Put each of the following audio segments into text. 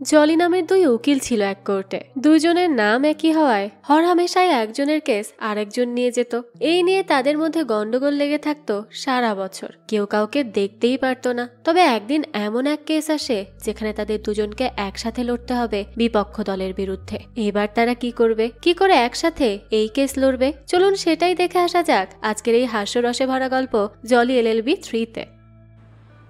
জলি নামের দুই উকিল ছিল এক কোর্টে। দুইজনের নাম একই হওয়ায় হরহামেশাই একজনের কেস আরেকজন নিয়ে যেত। এই নিয়ে তাদের মধ্যে গন্ডগোল লেগে থাকতো সারা বছর। কেউ কাউকে দেখতেই পারতো না। তবে একদিন এমন এক কেস আসে যেখানে তাদের দুজনকে একসাথে লড়তে হবে বিপক্ষ দলের বিরুদ্ধে। এবার তারা কি করবে, কি করে একসাথে এই কেস লড়বে, চলুন সেটাই দেখে আসা যাক আজকের এই হাস্যরসে ভরা গল্প জলি LLB 3-তে।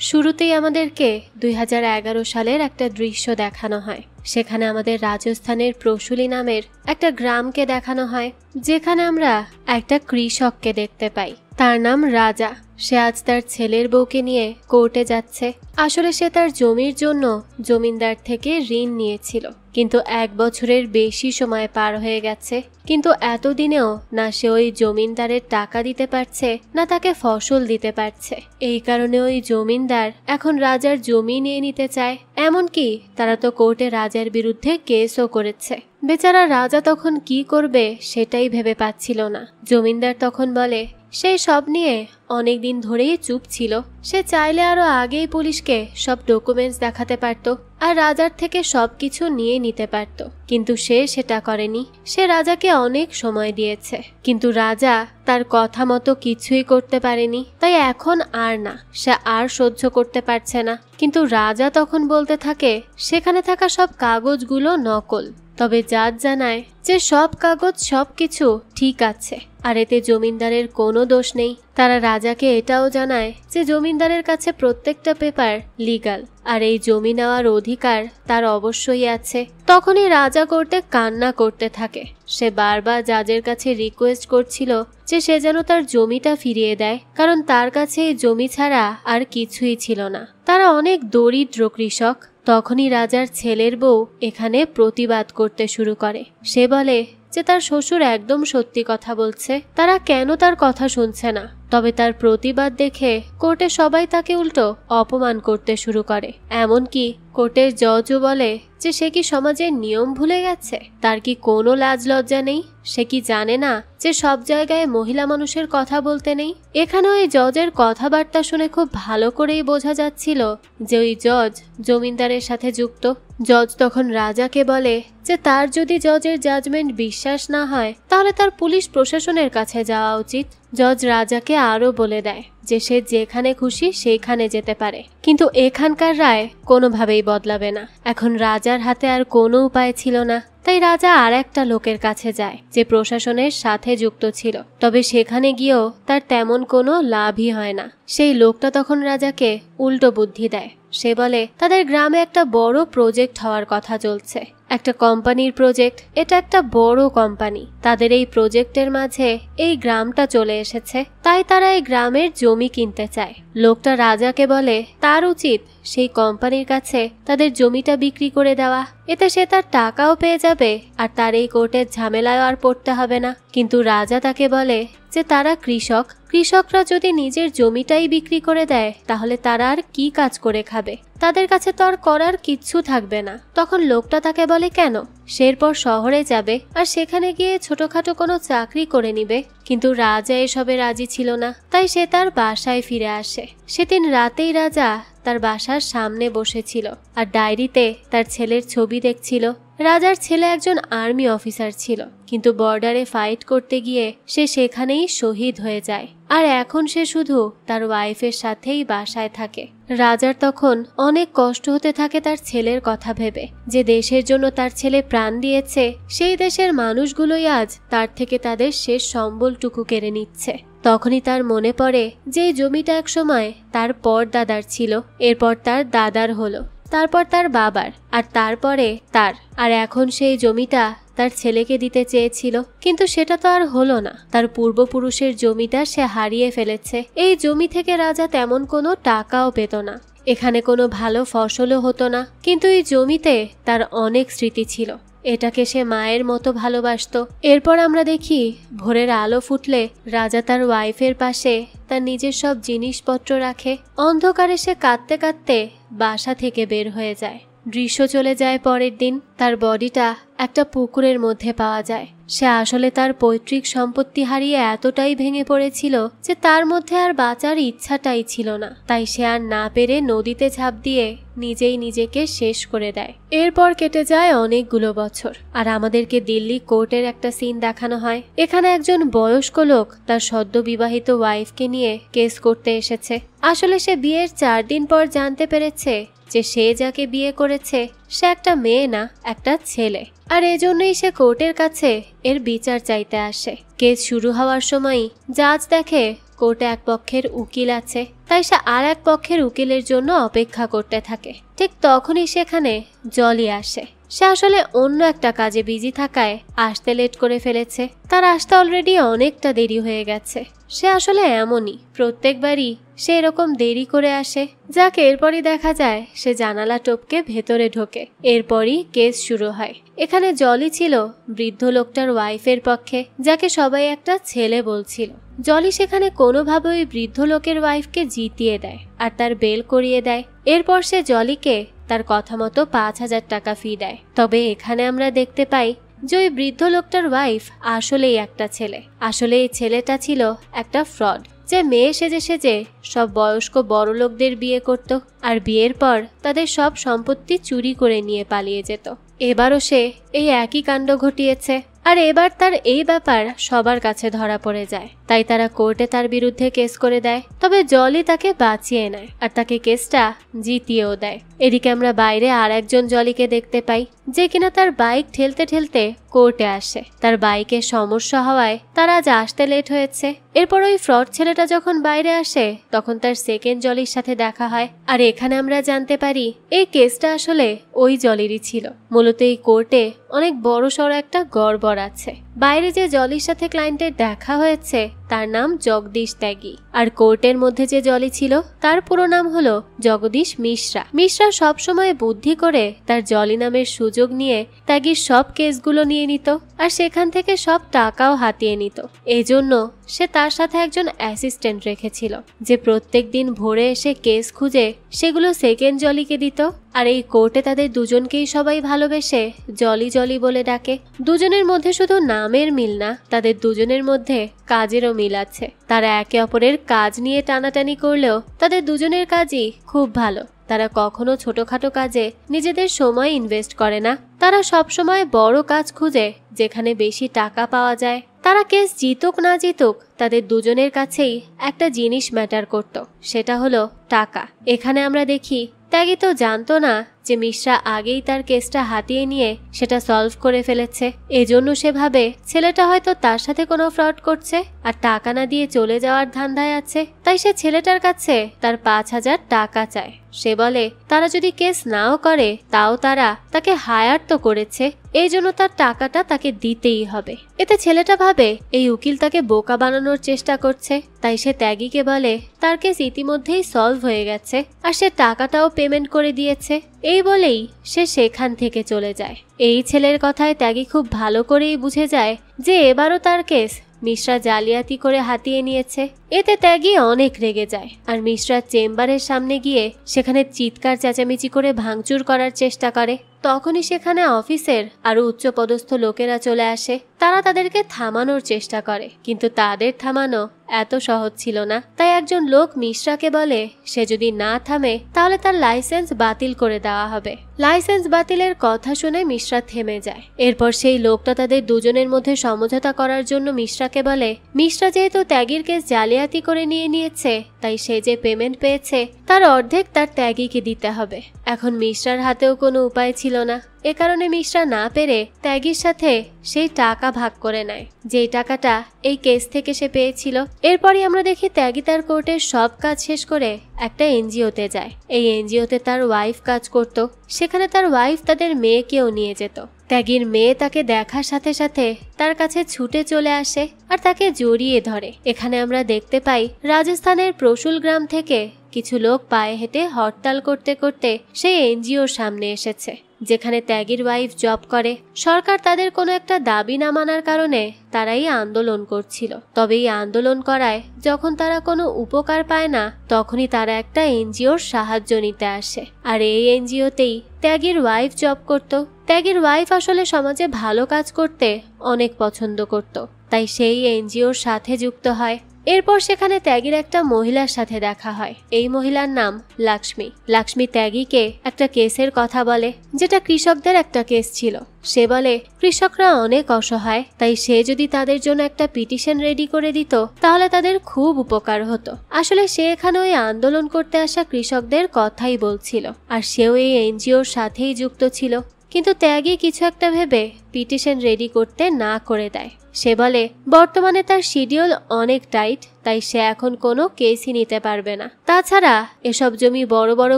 শুরুতেই আমাদেরকে 2011 সালের একটা দৃশ্য দেখানো হয়। সেখানে আমাদের রাজস্থানের প্রসূলি নামের একটা গ্রামকে দেখানো হয়, যেখানে আমরা একটা কৃষককে দেখতে পাই। তার নাম রাজা। সে আজ তার ছেলের বউকে নিয়ে কোর্টে যাচ্ছে। আসলে সে তার জমির জন্য জমিদার থেকে ঋণ নিয়েছিল, কিন্তু 1 বছরের বেশি সময় পার হয়ে গেছে। কিন্তু এতদিনেও না সে ওই জমিদারের টাকা দিতে পারছে, না তাকে ফসল দিতে পারছে। এই কারণে ওই জমিদার এখন রাজার জমি নিয়ে নিতে চায়। এমনকি তারা তো কোর্টে রাজার বিরুদ্ধে কেসও করেছে। বেচারা রাজা তখন কি করবে সেটাই ভেবে পাচ্ছিল না। জমিদার তখন বলে সেই সব নিয়ে অনেকদিন ধরেই চুপ ছিল। সে চাইলে আরো আগেই পুলিশকে সব ডকুমেন্টস দেখাতে পারত আর রাজার থেকে সবকিছু নিয়ে নিতে পারত, কিন্তু সে সেটা করেনি। সে রাজাকে অনেক সময় দিয়েছে, কিন্তু রাজা তার কথা মতো কিছুই করতে পারেনি। তাই এখন আর না, সে আর সহ্য করতে পারছে না। কিন্তু রাজা তখন বলতে থাকে সেখানে থাকা সব কাগজগুলো নকল। তবে জাজ জানায় যে সব কাগজ সবকিছু ঠিক আছে আর এতে জমিদারের কোনো দোষ নেই। তারা রাজাকে এটাও জানায় যে জমিদারের কাছে প্রত্যেকটা পেপার লিগাল আর এই জমি নেওয়ার অধিকার তার অবশ্যই আছে। তখনই রাজা কোর্টে কান্না করতে থাকে। সে বারবার জাজের কাছে রিকোয়েস্ট করছিল যে সে যেন তার জমিটা ফিরিয়ে দেয়, কারণ তার কাছে এই জমি ছাড়া আর কিছুই ছিল না। তারা অনেক দরিদ্র কৃষক। তখনই রাজার ছেলের বউ এখানে প্রতিবাদ করতে শুরু করে। সে বলে যে তার শ্বশুর একদম সত্যি কথা বলছে, তারা কেন তার কথা শুনছে না। তবে তার প্রতিবাদ দেখে কোর্টে সবাই তাকে উল্টো অপমান করতে শুরু করে। এমনকি কোর্টের জজও বলে যে সে কি সমাজের নিয়ম ভুলে গেছে, তার কি কোনো লাজ লজ্জা নেই, সে কি জানে না যে সব জায়গায় মহিলা মানুষের কথা বলতে নেই। এখানে ওই জজের কথাবার্তা শুনে খুব ভালো করেই বোঝা যাচ্ছিল যে ওই জজ জমিদারের সাথে যুক্ত। জজ তখন রাজাকে বলে যে তার যদি জজের জাজমেন্ট বিশ্বাস না হয় তাহলে তার পুলিশ প্রশাসনের কাছে যাওয়া উচিত। জজ রাজাকে আরো বলে দেয় যে সে যেখানে খুশি সেখানে যেতে পারে, কিন্তু এখানকার রায় কোনোভাবেই বদলাবে না। এখন রাজার হাতে আর কোনো উপায় ছিল না, তাই রাজা আর একটা লোকের কাছে যায় যে প্রশাসনের সাথে যুক্ত ছিল। তবে সেখানে গিয়েও তার তেমন কোনো লাভই হয় না। সেই লোকটা তখন রাজাকে উল্টো বুদ্ধি দেয়। সে বলে তাদের গ্রামে একটা বড় প্রজেক্ট হওয়ার কথা চলছে, একটা কোম্পানির প্রজেক্ট। এটা একটা বড় কোম্পানি। তাদের এই প্রজেক্টের মাঝে এই গ্রামটা চলে এসেছে, তাই তারা এই গ্রামের জমি কিনতে চায়। লোকটা রাজাকে বলে তার উচিত সেই কোম্পানির কাছে তাদের জমিটা বিক্রি করে দেওয়া, এতে সে তার টাকাও পেয়ে যাবে আর তার এই কোর্টের ঝামেলায় আর পড়তে হবে না। কিন্তু রাজা তাকে বলে যে তারা কৃষক, কৃষকরা যদি নিজের জমিটাই বিক্রি করে দেয় তাহলে তারা আর কি কাজ করে খাবে, তাদের কাছে তো আর করার কিচ্ছু থাকবে না। তখন লোকটা তাকে বলে কেন, সে এরপর শহরে যাবে আর সেখানে গিয়ে ছোটখাটো কোনো চাকরি করে নিবে। কিন্তু রাজা এসবে রাজি ছিল না, তাই সে তার বাসায় ফিরে আসে। সেদিন রাতেই রাজা তার বাসার সামনে বসেছিল আর ডায়েরিতে তার ছেলের ছবি দেখছিল। রাজার ছেলে একজন আর্মি অফিসার ছিল, কিন্তু বর্ডারে ফাইট করতে গিয়ে সে সেখানেই শহীদ হয়ে যায় আর এখন সে শুধু তার ওয়াইফের সাথেই বাসায় থাকে। রাজার তখন অনেক কষ্ট হতে থাকে তার ছেলের কথা ভেবে, যে দেশের জন্য তার ছেলে প্রাণ দিয়েছে, সেই দেশের মানুষগুলোই আজ তার থেকে তাদের শেষ সম্বলটুকু কেড়ে নিচ্ছে। তখনই তার মনে পড়ে যে জমিটা এক সময় তার পরদাদার ছিল, এরপর তার দাদার হলো, তারপর তার বাবার আর তারপরে তার, আর এখন সেই জমিটা তার ছেলেকে দিতে চেয়েছিল, কিন্তু সেটা তো আর হলো না। তার পূর্বপুরুষের জমিটা সে হারিয়ে ফেলেছে। এই জমি থেকে রাজা তেমন কোনো টাকাও পেত না, এখানে কোনো ভালো ফসলও হতো না, কিন্তু এই জমিতে তার অনেক স্মৃতি ছিল। এটাকে সে মায়ের মতো ভালোবাসতো। এরপর আমরা দেখি ভোরের আলো ফুটলে রাজা তার ওয়াইফের পাশে তার নিজের সব জিনিসপত্র রাখে। অন্ধকারে সে কাঁদতে কাঁদতে বাসা থেকে বের হয়ে যায়। দৃশ্য চলে যায় পরের দিন। তার বডিটা একটা পুকুরের মধ্যে পাওয়া যায়। সে আসলে তার পৈতৃক সম্পত্তি হারিয়ে এতটাই ভেঙে পড়েছিল যে তার মধ্যে আর বাঁচার ইচ্ছাটাই ছিল না। তাই সে আর না পেরে নদীতে ঝাঁপ দিয়ে নিজেই নিজেকে শেষ করে দেয়। এরপর কেটে যায় অনেকগুলো বছর, আর আমাদেরকে দিল্লি কোর্টের একটা সিন দেখানো হয়। এখানে একজন বয়স্ক লোক তার সদ্য বিবাহিত ওয়াইফকে নিয়ে কেস করতে এসেছে। আসলে সে বিয়ের 4 দিন পর জানতে পেরেছে যে সে যাকে বিয়ে করেছে সে একটা মেয়ে না, একটা ছেলে। আর এজন্যই সে কোর্টের কাছে এর বিচার চাইতে আসে। কেস শুরু হওয়ার সময় জাজ দেখে কোর্টে এক পক্ষের উকিল আছে, তাই সে আর এক পক্ষের উকিলের জন্য অপেক্ষা করতে থাকে। ঠিক তখনই সেখানে জলি আসে। সে আসলে অন্য একটা কাজে বিজি থাকায় আসতে লেট করে ফেলেছে। তার আসতে অলরেডি অনেকটা দেরি হয়ে গেছে। সে আসলে এমনই, প্রত্যেকবারই সে এরকম দেরি করে আসে। যাকে এরপরই দেখা যায় সে জানালা টপকে ভেতরে ঢোকে। এরপরই কেস শুরু হয়। এখানে জলি ছিল বৃদ্ধ লোকটার ওয়াইফের পক্ষে, যাকে সবাই একটা ছেলে বলছিল। জলি সেখানে কোনোভাবে ওই বৃদ্ধ লোকের ওয়াইফকে জিতিয়ে দেয় আর তার বেল করিয়ে দেয়। এরপর সে জলিকে তার কথা মতো 5,000 টাকা ফি দেয়। তবে এখানে আমরা দেখতে পাই যে ওই বৃদ্ধ লোকটার ওয়াইফ আসলেই একটা ছেলে। আসলে এই ছেলেটা ছিল একটা ফ্রড, যে মেয়ে সেজে সেজে সব বয়স্ক বড় লোকদের বিয়ে করত আর বিয়ের পর তাদের সব সম্পত্তি চুরি করে নিয়ে পালিয়ে যেত। এবারও সে এই একই কাণ্ড ঘটিয়েছে, আর এবার তার এই ব্যাপার সবার কাছে ধরা পড়ে যায়। তাই তারা কোর্টে তার বিরুদ্ধে কেস করে দেয়। তবে জলি তাকে বাঁচিয়ে নেয় আর তাকে কেসটা জিতিয়েও দেয়। এদিকে আমরা বাইরে আর একজন জলিকে দেখতে পাই, যে কিনা তার বাইক ঠেলতে ঠেলতে কোর্টে আসে। তার বাইকের সমস্যা হওয়ায় তার আজ আসতে লেট হয়েছে। এরপর ওই ফ্রড ছেলেটা যখন বাইরে আসে তখন তার সেকেন্ড জলির সাথে দেখা হয়। আর এখানে আমরা জানতে পারি এই কেসটা আসলে ওই জলিরই ছিল। মূলত এই কোর্টে অনেক বড় সড়ো একটা গড়বড় আছে। বাইরে যে জলির সাথে ক্লায়েন্টের দেখা হয়েছে তার নাম জগদীশ ত্যাগী, আর কোর্টের মধ্যে যে জলি ছিল তার পুরো নাম হলো জগদীশ মিশ্রা। মিশ্রা সবসময় বুদ্ধি করে তার জলি নামের সুযোগ নিয়ে ত্যাগীর সব কেসগুলো নিয়ে নিত আর সেখান থেকে সব টাকাও হাতিয়ে নিত। এজন্য সে তার সাথে একজন অ্যাসিস্ট্যান্ট রেখেছিল, যে প্রত্যেক দিন ভোরে এসে কেস খুঁজে সেগুলো সেকেন্ড জলিকে দিত। আর এই কোর্টে তাদের দুজনকেই সবাই ভালোবেসে জলি জলি বলে ডাকে। দুজনের মধ্যে শুধু নামের মিল না, তাদের দুজনের মধ্যে কাজেরও মিল আছে। তারা একে অপরের কাজ নিয়ে টানাটানি করলেও তাদের দুজনের কাজই খুব ভালো। তারা কখনো ছোটখাটো কাজে নিজেদের সময় ইনভেস্ট করে না। তারা সবসময় বড় কাজ খুঁজে যেখানে বেশি টাকা পাওয়া যায়। তারা কেস জিতুক না জিতুক তাদের দুজনের কাছেই একটা জিনিস ম্যাটার করত, সেটা হলো টাকা। এখানে আমরা দেখি ত্যাগী তো জানতো না যে মিশ্রা আগেই তার কেসটা হাতিয়ে নিয়ে সেটা সলভ করে ফেলেছে। এজন্য সে ভাবে ছেলেটা হয়তো তার সাথে কোনো ফ্রড করছে আর টাকা না দিয়ে চলে যাওয়ার ধান্দায় আছে। তাই সে ছেলেটার কাছে তার 5,000 টাকা চায়। সে বলে তারা যদি কেস নাও করে তাও তারা তাকে হায়ার তো করেছে, এই জন্য তার টাকাটা তাকে দিতেই হবে। এতে ছেলেটা ভাবে এই উকিল তাকে বোকা বানানোর চেষ্টা করছে। তাই সে ত্যাগীকে বলে তার কেস ইতিমধ্যেই সলভ হয়ে গেছে আর সে টাকাটাও পেমেন্ট করে দিয়েছে। এই বলেই সে সেখান থেকে চলে যায়। এই ছেলের কথায় ত্যাগী খুব ভালো করেই বুঝে যায় যে এবারও তার কেস মিশ্রা জালিয়াতি করে হাতিয়ে নিয়েছে। এতে ত্যাগী অনেক রেগে যায় আর মিশ্রার চেম্বারের সামনে গিয়ে সেখানে চিৎকার চেঁচামেচি করে ভাঙচুর করার চেষ্টা করে। তখনই সেখানে অফিসের আরো উচ্চপদস্থ লোকেরা চলে আসে। তারা তাদেরকে থামানোর চেষ্টা করে, কিন্তু তাদের থামানো এত সহজ ছিল না। তাই একজন লোক মিশ্রাকে বলে সে যদি না থামে তাহলে তার লাইসেন্স বাতিল করে দেওয়া হবে। লাইসেন্স বাতিলের কথা শুনে মিশ্রা থেমে যায়। এরপর সেই লোকটা তাদের দুজনের মধ্যে সমঝোতা করার জন্য মিশ্রাকে বলে মিশ্রা যেহেতু ত্যাগীর কেস জালিয়াতি করে নিয়ে নিয়েছে তাই সে যে পেমেন্ট পেয়েছে তার অর্ধেক তার ত্যাগীকে দিতে হবে। এখন মিশ্রার হাতেও কোনো উপায় ছিল না। এ কারণে মিশ্রা না পেরে ত্যাগীর সাথে সেই টাকা ভাগ করে নেয়, যেই টাকাটা এই কেস থেকে সে পেয়েছিল। এরপরই আমরা দেখি ত্যাগী তার কোর্টের সব কাজ শেষ করে একটা এনজিওতে যায়। এই এনজিওতে তার ওয়াইফ কাজ করত। সেখানে তার ওয়াইফ তাদের মেয়েকেও নিয়ে যেত। ত্যাগীর মেয়ে তাকে দেখার সাথে সাথে তার কাছে ছুটে চলে আসে আর তাকে জড়িয়ে ধরে। এখানে আমরা দেখতে পাই রাজস্থানের প্রসুল গ্রাম থেকে কিছু লোক পায়ে হেঁটে হরতাল করতে করতে সেই এনজিওর সামনে এসেছে। যেখানে ত্যাগীর ওয়াইফ জব করে। সরকার তাদের কোনো একটা দাবি না মানার কারণে তারা এই আন্দোলন করছিল। তবে এই আন্দোলন করায় যখন তারা কোনো উপকার পায় না, তখনই তারা একটা এনজিওর সাহায্য নিতে আসে। আর এই এনজিওতেই ত্যাগীর ওয়াইফ জব করত। ত্যাগীর ওয়াইফ আসলে সমাজে ভালো কাজ করতে অনেক পছন্দ করত, তাই সেই এনজিওর সাথে যুক্ত হয়। এরপর সেখানে ত্যাগীর একটা মহিলার সাথে দেখা হয়। এই মহিলার নাম লক্ষ্মী। লক্ষ্মী ত্যাগীকে একটা কেসের কথা বলে, যেটা কৃষকদের একটা কেস ছিল। সে বলে কৃষকরা অনেক অসহায়, তাই সে যদি তাদের জন্য একটা পিটিশন রেডি করে দিত তাহলে তাদের খুব উপকার হতো। আসলে সে এখানে ওই আন্দোলন করতে আসা কৃষকদের কথাই বলছিল, আর সেও এই এনজিওর সাথেই যুক্ত ছিল। কিন্তু ত্যাগী কিছু একটা ভেবে পিটিশন রেডি করতে না করে দেয়। সে বলে বর্তমানে তার শিডিউল অনেক টাইট, তাই সে এখন কোনো কেসই নিতে পারবে না। তাছাড়া এসব জমি বড় বড়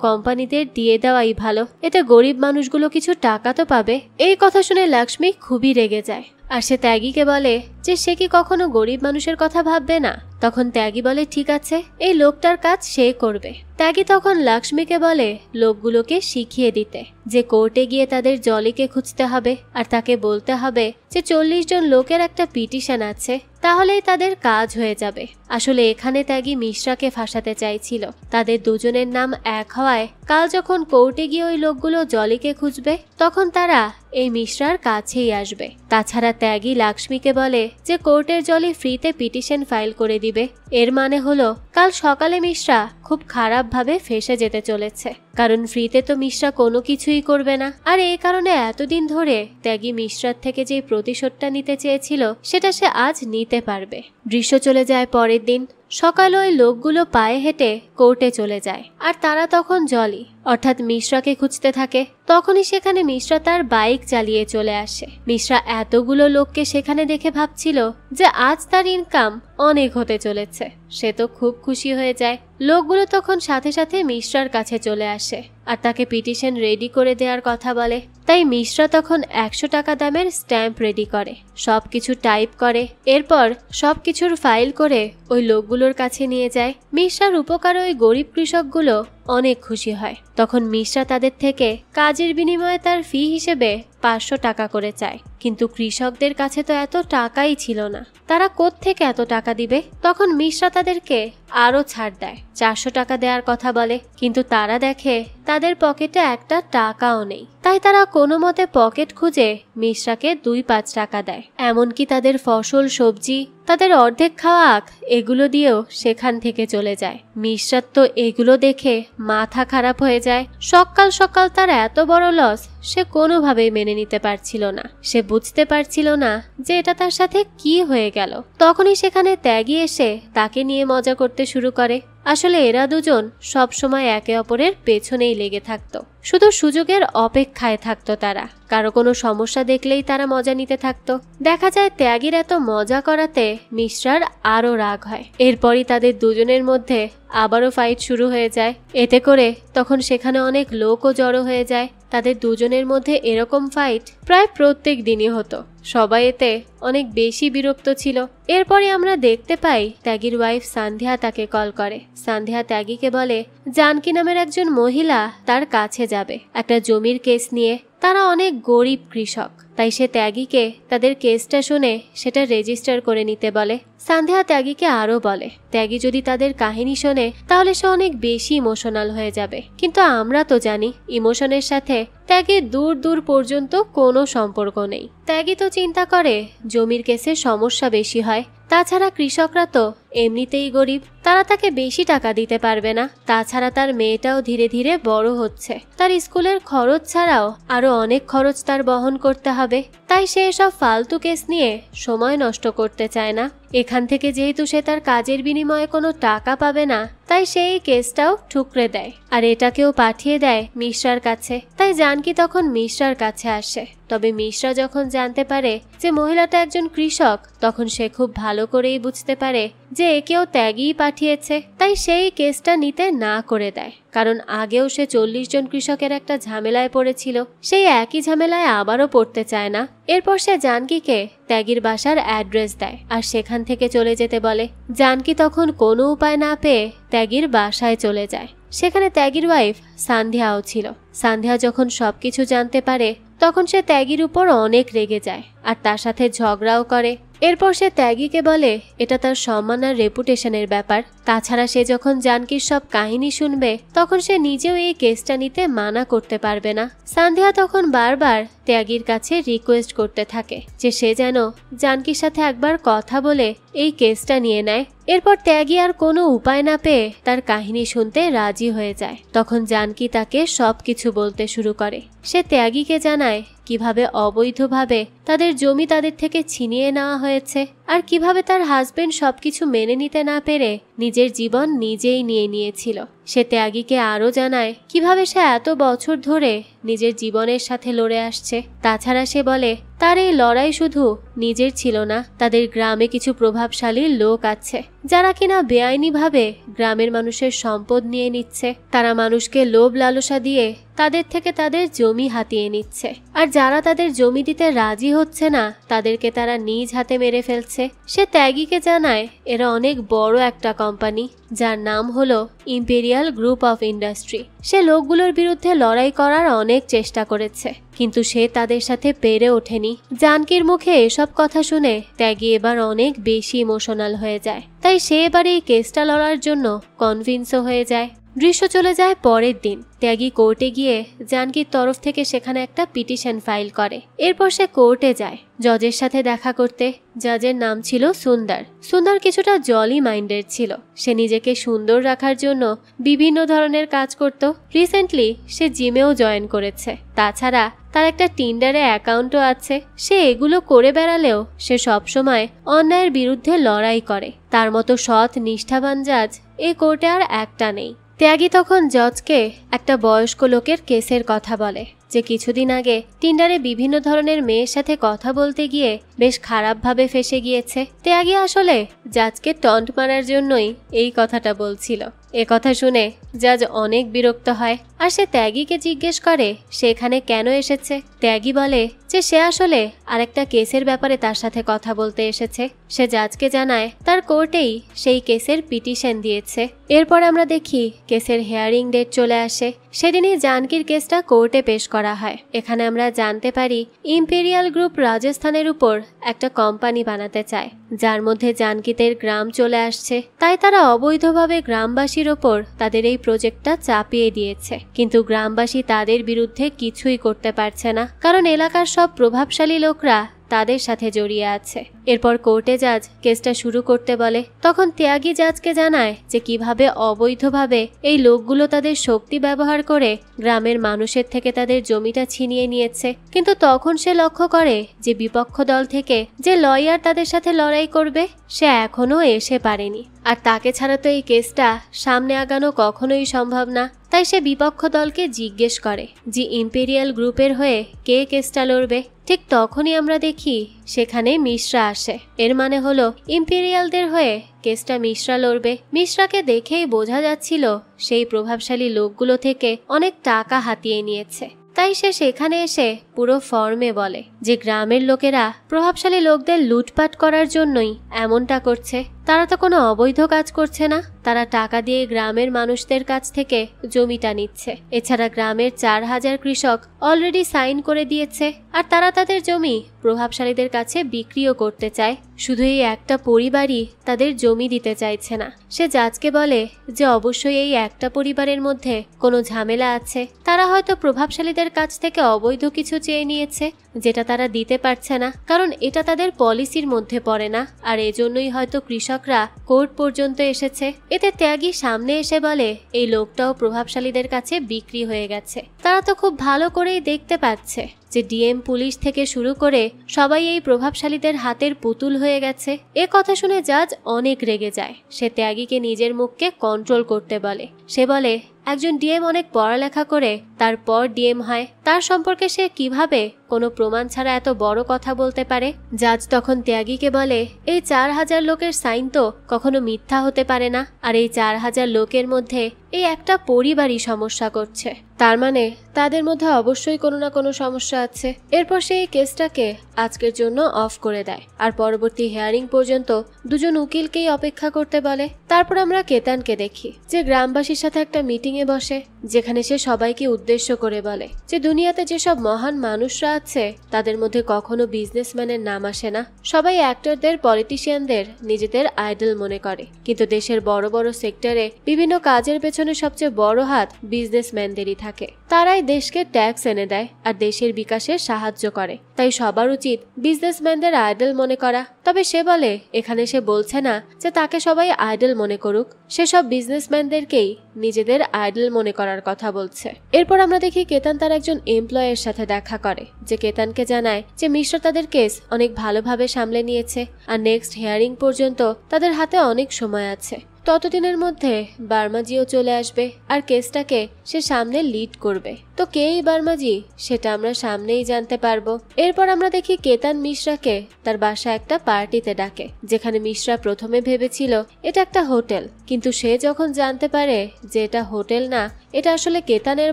কোম্পানিদের দিয়ে দেওয়াই ভালো, এতে গরিব মানুষগুলো কিছু টাকা তো পাবে। এই কথা শুনে লক্ষ্মী খুবই রেগে যায়, আর সে ত্যাগীকে বলে যে সে কি কখনো গরিব মানুষের কথা ভাববে না। তখন ত্যাগী বলে ঠিক আছে, এই লোকটার কাজ সে করবে। ত্যাগী তখন লক্ষ্মীকে বলে লোকগুলোকে শিখিয়ে দিতে, যে কোর্টে গিয়ে তাদের জলিকে খুঁজতে হবে, আর তাকে বলতে হবে যে 40 জন লোকের একটা পিটিশন আছে, তাহলেই তাদের কাজ হয়ে যাবে। আসলে এখানে ত্যাগী মিশ্রাকে ফাঁসাতে চাইছিল। তাদের দুজনের নাম এক হওয়ায় কাল যখন কোর্টে গিয়ে ওই লোকগুলো জলিকে খুঁজবে, তখন তারা এই মিশ্রার কাছেই আসবে। তাছাড়া ত্যাগী লক্ষ্মীকে বলে যে কোর্টের জলি ফ্রিতে পিটিশন ফাইল করে দিবে। এর মানে হলো কাল সকালে মিশ্রা খুব খারাপভাবে ফেসে যেতে চলেছে, কারণ ফ্রিতে তো মিশ্রা কোনো কিছুই করবে না। আর এই কারণে এতদিন ধরে ত্যাগী মিশ্রার থেকে যে প্রতিশোধটা নিতে চেয়েছিল সেটা সে আজ নিতে পারবে। দৃশ্য চলে যায় পরের দিন। সকালে ওই লোকগুলো পায়ে হেঁটে কোর্টে চলে যায়, আর তারা তখন জলি অর্থাৎ মিশ্রাকে খুঁজতে থাকে। তখনই সেখানে মিশ্রা তার বাইক চালিয়ে চলে আসে। মিশ্রা এতগুলো লোককে সেখানে দেখে ভাবছিল যে আজ তার ইনকাম অনেক হতে চলেছে। সে তো খুব খুশি হয়ে যায়। লোকগুলো তখন সাথে সাথে মিশ্রার কাছে চলে আসে আর তাকে পিটিশন রেডি করে দেওয়ার কথা বলে। তাই মিশ্রা তখন 100 টাকা দামের স্ট্যাম্প রেডি করে, সবকিছু টাইপ করে, এরপর সবকিছুর ফাইল করে ওই লোকগুলোর কাছে নিয়ে যায়। মিশ্রার উপকারে ওই গরিব কৃষকগুলো অনেক খুশি হয়। তখন মিশ্রা তাদের থেকে কাজের বিনিময়ে তার ফি হিসেবে 500 টাকা করে চায়, কিন্তু কৃষকদের কাছে তো এত টাকাই ছিল না, তারা কোত্থেকে এত টাকা দিবে। তখন মিশ্রা তাদেরকে আরো ছাড় দেয়, 400 টাকা দেওয়ার কথা বলে, কিন্তু তারা দেখে তাদের পকেটে একটা টাকাও নেই। তাই তারা কোনো মতে পকেট খুঁজে মিশ্রাকে 2-5 টাকা দেয়। এমনকি তাদের ফসল সবজি, তাদের অর্ধেক খাওয়া আখ, এগুলো দিয়েও সেখান থেকে চলে যায়। মিশ্রার তো এগুলো দেখে মাথা খারাপ হয়ে যায়। সকাল সকাল তার এত বড় লস সে কোনোভাবেই মেনে নিতে পারছিল না। সে বুঝতে পারছিল না যে এটা তার সাথে কি হয়ে গেল। তখনই সেখানে ত্যাগী এসে তাকে নিয়ে মজা করতে শুরু করে। আসলে এরা দুজন সব সময় একে অপরের পেছনেই লেগে থাকতো, শুধু সুযোগের অপেক্ষায় থাকতো তারা। কারো কোনো সমস্যা দেখলেই তারা মজা নিতে থাকতো। দেখা যায় ত্যাগীর এত মজা করাতে মিশ্রার আরো রাগ হয়। এরপরই তাদের দুজনের মধ্যে আবারও ফাইট শুরু হয়ে যায়। এতে করে তখন সেখানে অনেক লোকও জড়ো হয়ে যায়। তাদের দুজনের মধ্যে এরকম ফাইট প্রায় প্রত্যেক দিনই হতো। সবাই এতে অনেক বেশি বিরক্ত ছিল। এরপরে আমরা দেখতে পাই ত্যাগীর ওয়াইফ সান্ধ্যা তাকে কল করে। সান্ধ্যা ত্যাগীকে বলে জানকী নামের একজন মহিলা তার কাছে যাবে একটা জমির কেস নিয়ে। তারা অনেক গরিব কৃষক, তাই সে ত্যাগীকে তাদের কেসটা শুনে সেটা রেজিস্টার করে নিতে বলে। সান্ধ্যা ত্যাগীকে আরো বলে ত্যাগী যদি তাদের কাহিনী শোনে তাহলে সে অনেক বেশি ইমোশনাল হয়ে যাবে। কিন্তু আমরা তো জানি ইমোশনের সাথে ত্যাগীর দূর দূর পর্যন্ত কোনো সম্পর্ক নেই। ত্যাগী তো চিন্তা করে জমির কেসে সমস্যা বেশি হয়, তাছাড়া কৃষকরা তো এমনিতেই গরিব, তারা তাকে বেশি টাকা দিতে পারবে না। তাছাড়া তার মেয়েটাও ধীরে ধীরে বড় হচ্ছে, তার স্কুলের খরচ ছাড়াও আরো অনেক খরচ তার বহন করতে হবে। তাই সে এসব ফালতু কেস নিয়ে সময় নষ্ট করতে চায় না। এখান থেকে যেহেতু সে তার কাজের বিনিময়ে কোনো টাকা পাবে না, তাই সে এই কেসটাও ঠুকরে দেয় আর এটাকেও পাঠিয়ে দেয় মিশ্রার কাছে। তাই জানকী তখন মিশ্রার কাছে আসে। তবে মিশ্রা যখন জানতে পারে যে মহিলাটা একজন কৃষক, তখন সে খুব ভালো করেই বুঝতে পারে যে একেও ত্যাগীই পাঠিয়েছে। তাই সেই কেসটা নিতে না করে দেয়, কারণ আগেও সে 40 জন কৃষকের একটা ঝামেলায় পড়েছিল, সেই একই ঝামেলায় আবারও পড়তে চায় না। এরপর সে জানকীকে ত্যাগীর বাসার অ্যাড্রেস দেয় আর সেখান থেকে চলে যেতে বলে। জানকী তখন কোনো উপায় না পেয়ে ত্যাগীর বাসায় চলে যায়। সেখানে ত্যাগীর ওয়াইফ সান্ধ্যাও ছিল। সান্ধ্যা যখন সবকিছু জানতে পারে তখন সে ত্যাগীর উপর অনেক রেগে যায় আর তার সাথে ঝগড়াও করে। এরপর সে ত্যাগীকে বলে এটা তার সম্মান আর রেপুটেশনের ব্যাপার। তাছাড়া সে যখন জানকীর সব কাহিনী শুনবে তখন সে নিজেও এই কেসটা নিতে মানা করতে পারবে না। সান্ধ্যা তখন বারবার ত্যাগীর কাছে রিকোয়েস্ট করতে থাকে যে সে যেন জানকীর সাথে একবার কথা বলে এই কেসটা নিয়ে নেয়। এরপর ত্যাগী আর কোনো উপায় না পেয়ে তার কাহিনী শুনতে রাজি হয়ে যায়। তখন জানকী তাকে সবকিছু বলতে শুরু করে। সে ত্যাগীকে জানায় কিভাবে অবৈধভাবে তাদের জমি তাদের থেকে ছিনিয়ে নেওয়া হয়েছে আর কিভাবে তার হাজবেন্ড সবকিছু মেনে নিতে না পেরে নিজের জীবন নিজেই নিয়ে নিয়েছিল। সে ত্যাগীকে আরও জানায় কিভাবে সে এত বছর ধরে নিজের জীবনের সাথে লড়ে আসছে। তাছাড়া সে বলে তার এই লড়াই শুধু নিজের ছিল না, তাদের গ্রামে কিছু প্রভাবশালী লোক আছে যারা কিনা বেআইনিভাবে গ্রামের মানুষের সম্পদ নিয়ে নিচ্ছে। তারা মানুষকে লোভ লালসা দিয়ে তাদের থেকে তাদের জমি হাতিয়ে নিচ্ছে, আর যারা তাদের জমি দিতে রাজি হচ্ছে না তাদেরকে তারা নিজ হাতে মেরে ফেলছে। সে ত্যাগীকে জানায় এরা অনেক বড় একটা কোম্পানি যার নাম হলো ইম্পেরিয়াল গ্রুপ অফ ইন্ডাস্ট্রি। সে লোকগুলোর বিরুদ্ধে লড়াই করার অনেক চেষ্টা করেছে কিন্তু সে তাদের সাথে পেরে ওঠেনি। জানকীর মুখে এসব কথা শুনে ত্যাগী এবার অনেক বেশি ইমোশনাল হয়ে যায়, তাই সে এবার এই কেসটা লড়ার জন্য কনভিন্সও হয়ে যায়। দৃশ্য চলে যায় পরের দিন। ত্যাগী কোর্টে গিয়ে জানকীর তরফ থেকে সেখানে একটা পিটিশন ফাইল করে। এরপর সে কোর্টে যায় জজের সাথে দেখা করতে। জজের নাম ছিল সুন্দর। সুন্দর কিছুটা জলি মাইন্ডের ছিল। সে নিজেকে সুন্দর রাখার জন্য বিভিন্ন ধরনের কাজ করত। রিসেন্টলি সে জিমেও জয়েন করেছে। তাছাড়া তার একটা টিন্ডারে অ্যাকাউন্টও আছে। সে এগুলো করে বেড়ালেও সে সবসময় অন্যায়ের বিরুদ্ধে লড়াই করে। তার মতো সৎ নিষ্ঠাবান জাজ এই কোর্টে আর একটা নেই। ত্যাগী তখন জজকে একটা বয়স্ক লোকের কেসের কথা বলে যে কিছুদিন আগে টিন্ডারে বিভিন্ন ধরনের মেয়ের সাথে কথা বলতে গিয়ে বেশ খারাপভাবে ফেসে গিয়েছে। ত্যাগী আসলে জাজকে টন্ট মারার জন্যই এই কথাটা বলছিল। এ কথা শুনে জাজ অনেক বিরক্ত হয় আর সে ত্যাগীকে জিজ্ঞেস করে সে এখানে কেন এসেছে। ত্যাগী বলে যে সে আসলে আরেকটা কেসের ব্যাপারে তার সাথে কথা বলতে এসেছে। সে জাজকে জানায় তার কোর্টেই সেই কেসের পিটিশন দিয়েছে। এরপর আমরা দেখি কেসের হিয়ারিং ডেট চলে আসে। সেদিনই জানকীর কেসটা কোর্টে পেশ করা হয়। এখানে আমরা জানতে পারি ইম্পেরিয়াল গ্রুপ রাজস্থানের উপর একটা কোম্পানি বানাতে চায় যার মধ্যে জানকীদের গ্রাম চলে আসছে, তাই তারা অবৈধভাবে গ্রামবাসীর ওপর তাদের এই প্রজেক্টটা চাপিয়ে দিয়েছে। কিন্তু গ্রামবাসী তাদের বিরুদ্ধে কিছুই করতে পারছে না, কারণ এলাকার সব প্রভাবশালী লোকরা তাদের সাথে জড়িয়ে আছে। এরপর কোর্টে জাজ কেসটা শুরু করতে বলে। তখন ত্যাগী জাজকে জানায় যে কিভাবে অবৈধভাবে এই লোকগুলো তাদের শক্তি ব্যবহার করে গ্রামের মানুষের থেকে তাদের জমিটা ছিনিয়ে নিয়েছে। কিন্তু তখন সে লক্ষ্য করে যে বিপক্ষ দল থেকে যে লয়ার তাদের সাথে লড়াই করবে সে এখনো এসে পারেনি, আর তাকে ছাড়া তো এই কেসটা সামনে আগানো কখনোই সম্ভব না। তাই সে বিপক্ষ দলকে জিজ্ঞেস করে যে ইম্পেরিয়াল গ্রুপের হয়ে কে কেসটা লড়বে। ঠিক তখনই আমরা দেখি সেখানে মিশ্রা আসে। এর মানে হলো ইম্পেরিয়ালদের হয়ে কেসটা মিশ্রা লড়বে। মিশ্রাকে দেখেই বোঝা যাচ্ছিল সেই প্রভাবশালী লোকগুলো থেকে অনেক টাকা হাতিয়ে নিয়েছে। তাই সে সেখানে এসে পুরো ফর্মে বলে যে গ্রামের লোকেরা প্রভাবশালী লোকদের লুটপাট করার জন্যই এমনটা করছে। তারা তো কোনো অবৈধ কাজ করছে না, তারা টাকা দিয়ে গ্রামের মানুষদের কাছ থেকে জমিটা নিচ্ছে। এছাড়া গ্রামের 4000 কৃষক অলরেডি সাইন করে দিয়েছে, আর তারা তাদের জমি প্রভাবশালীদের কাছে বিক্রিও করতে চায়। শুধু এই একটা পরিবারই তাদের জমি দিতে চাইছে না। সে জাজকে বলে যে অবশ্যই এই একটা পরিবারের মধ্যে কোনো ঝামেলা আছে। তারা হয়তো প্রভাবশালীদের কাছ থেকে অবৈধ কিছু চেয়ে নিয়েছে যেটা তারা দিতে পারছে না, কারণ এটা তাদের পলিসির মধ্যে পড়ে না, আর এজন্যই হয়তো কৃষকরা কোর্ট পর্যন্ত এসেছে। এতে ত্যাগী সামনে এসে বলে এই লোকটাও প্রভাবশালীদের কাছে বিক্রি হয়ে গেছে। তারা তো খুব ভালো করেই দেখতে পাচ্ছে যে ডিএম, পুলিশ থেকে শুরু করে সবাই এই প্রভাবশালীদের হাতের পুতুল হয়ে গেছে। এ কথা শুনে জাজ অনেক রেগে যায়। সে ত্যাগীকে নিজের মুখকে কন্ট্রোল করতে বলে। সে বলে একজন ডিএম অনেক পড়ালেখা করে তারপর ডিএম হয়, তার সম্পর্কে সে কিভাবে কোনো প্রমাণ ছাড়া এত বড় কথা বলতে পারে। জাজ তখন ত্যাগীকে বলে এই 4000 লোকের সাইন তো কখনো মিথ্যা হতে পারে না, আর এই 4000 লোকের মধ্যে এই একটা পরিবারই সমস্যা করছে, তার মানে তাদের মধ্যে অবশ্যই কোনো না কোনো সমস্যা আছে। এরপর সে এই কেসটাকে আজকের জন্য অফ করে দেয় আর পরবর্তী হিয়ারিং পর্যন্ত দুজন উকিলকেই অপেক্ষা করতে বলে। তারপর আমরা কেতানকে দেখি যে গ্রামবাসীর সাথে একটা মিটিং এ বসে, যেখানে সে সবাইকে উদ্দেশ্য করে বলে যে দুনিয়াতে যেসব মহান মানুষরা আছে তাদের মধ্যে কখনো বিজনেসম্যানের নাম আসে না। সবাই অ্যাক্টরদের, পলিটিশিয়ানদের নিজেদের আইডল মনে করে, কিন্তু দেশের বড় বড় সেক্টরে বিভিন্ন কাজের পেছনে সবচেয়ে বড় হাত বিজনেসম্যানদেরই থাকে। তারাই দেশকে ট্যাক্স এনে দেয় আর দেশের বিকাশে সাহায্য করে। তাই সবার উচিত বিজনেসম্যানদের আইডল মনে করা। তবে সে বলে এখানে সে বলছে না যে তাকে সবাই আইডল মনে করুক, সে সব বিজনেসম্যানদেরকেই নিজেদের আইডল মনে করার কথা বলছে। এরপর আমরা দেখি কেতান তার একজন এমপ্লয়ের সাথে দেখা করে, যে কেতানকে জানায় যে মিশ্রা তাদের কেস অনেক ভালোভাবে সামলে নিয়েছে আর নেক্সট হিয়ারিং পর্যন্ত তাদের হাতে অনেক সময় আছে। ততদিনের মধ্যে বার্মাজিও চলে আসবে আর কেসটাকে সে সামনে লিড করবে। তো কে এই বার্মাজি সেটা আমরা সামনেই জানতে পারবো। এরপর আমরা দেখি কেতান মিশ্রাকে তার বাসায় একটা পার্টিতে ডাকে, যেখানে মিশ্রা প্রথমে ভেবেছিল এটা একটা হোটেল, কিন্তু সে যখন জানতে পারে যে এটা হোটেল না, এটা আসলে কেতানের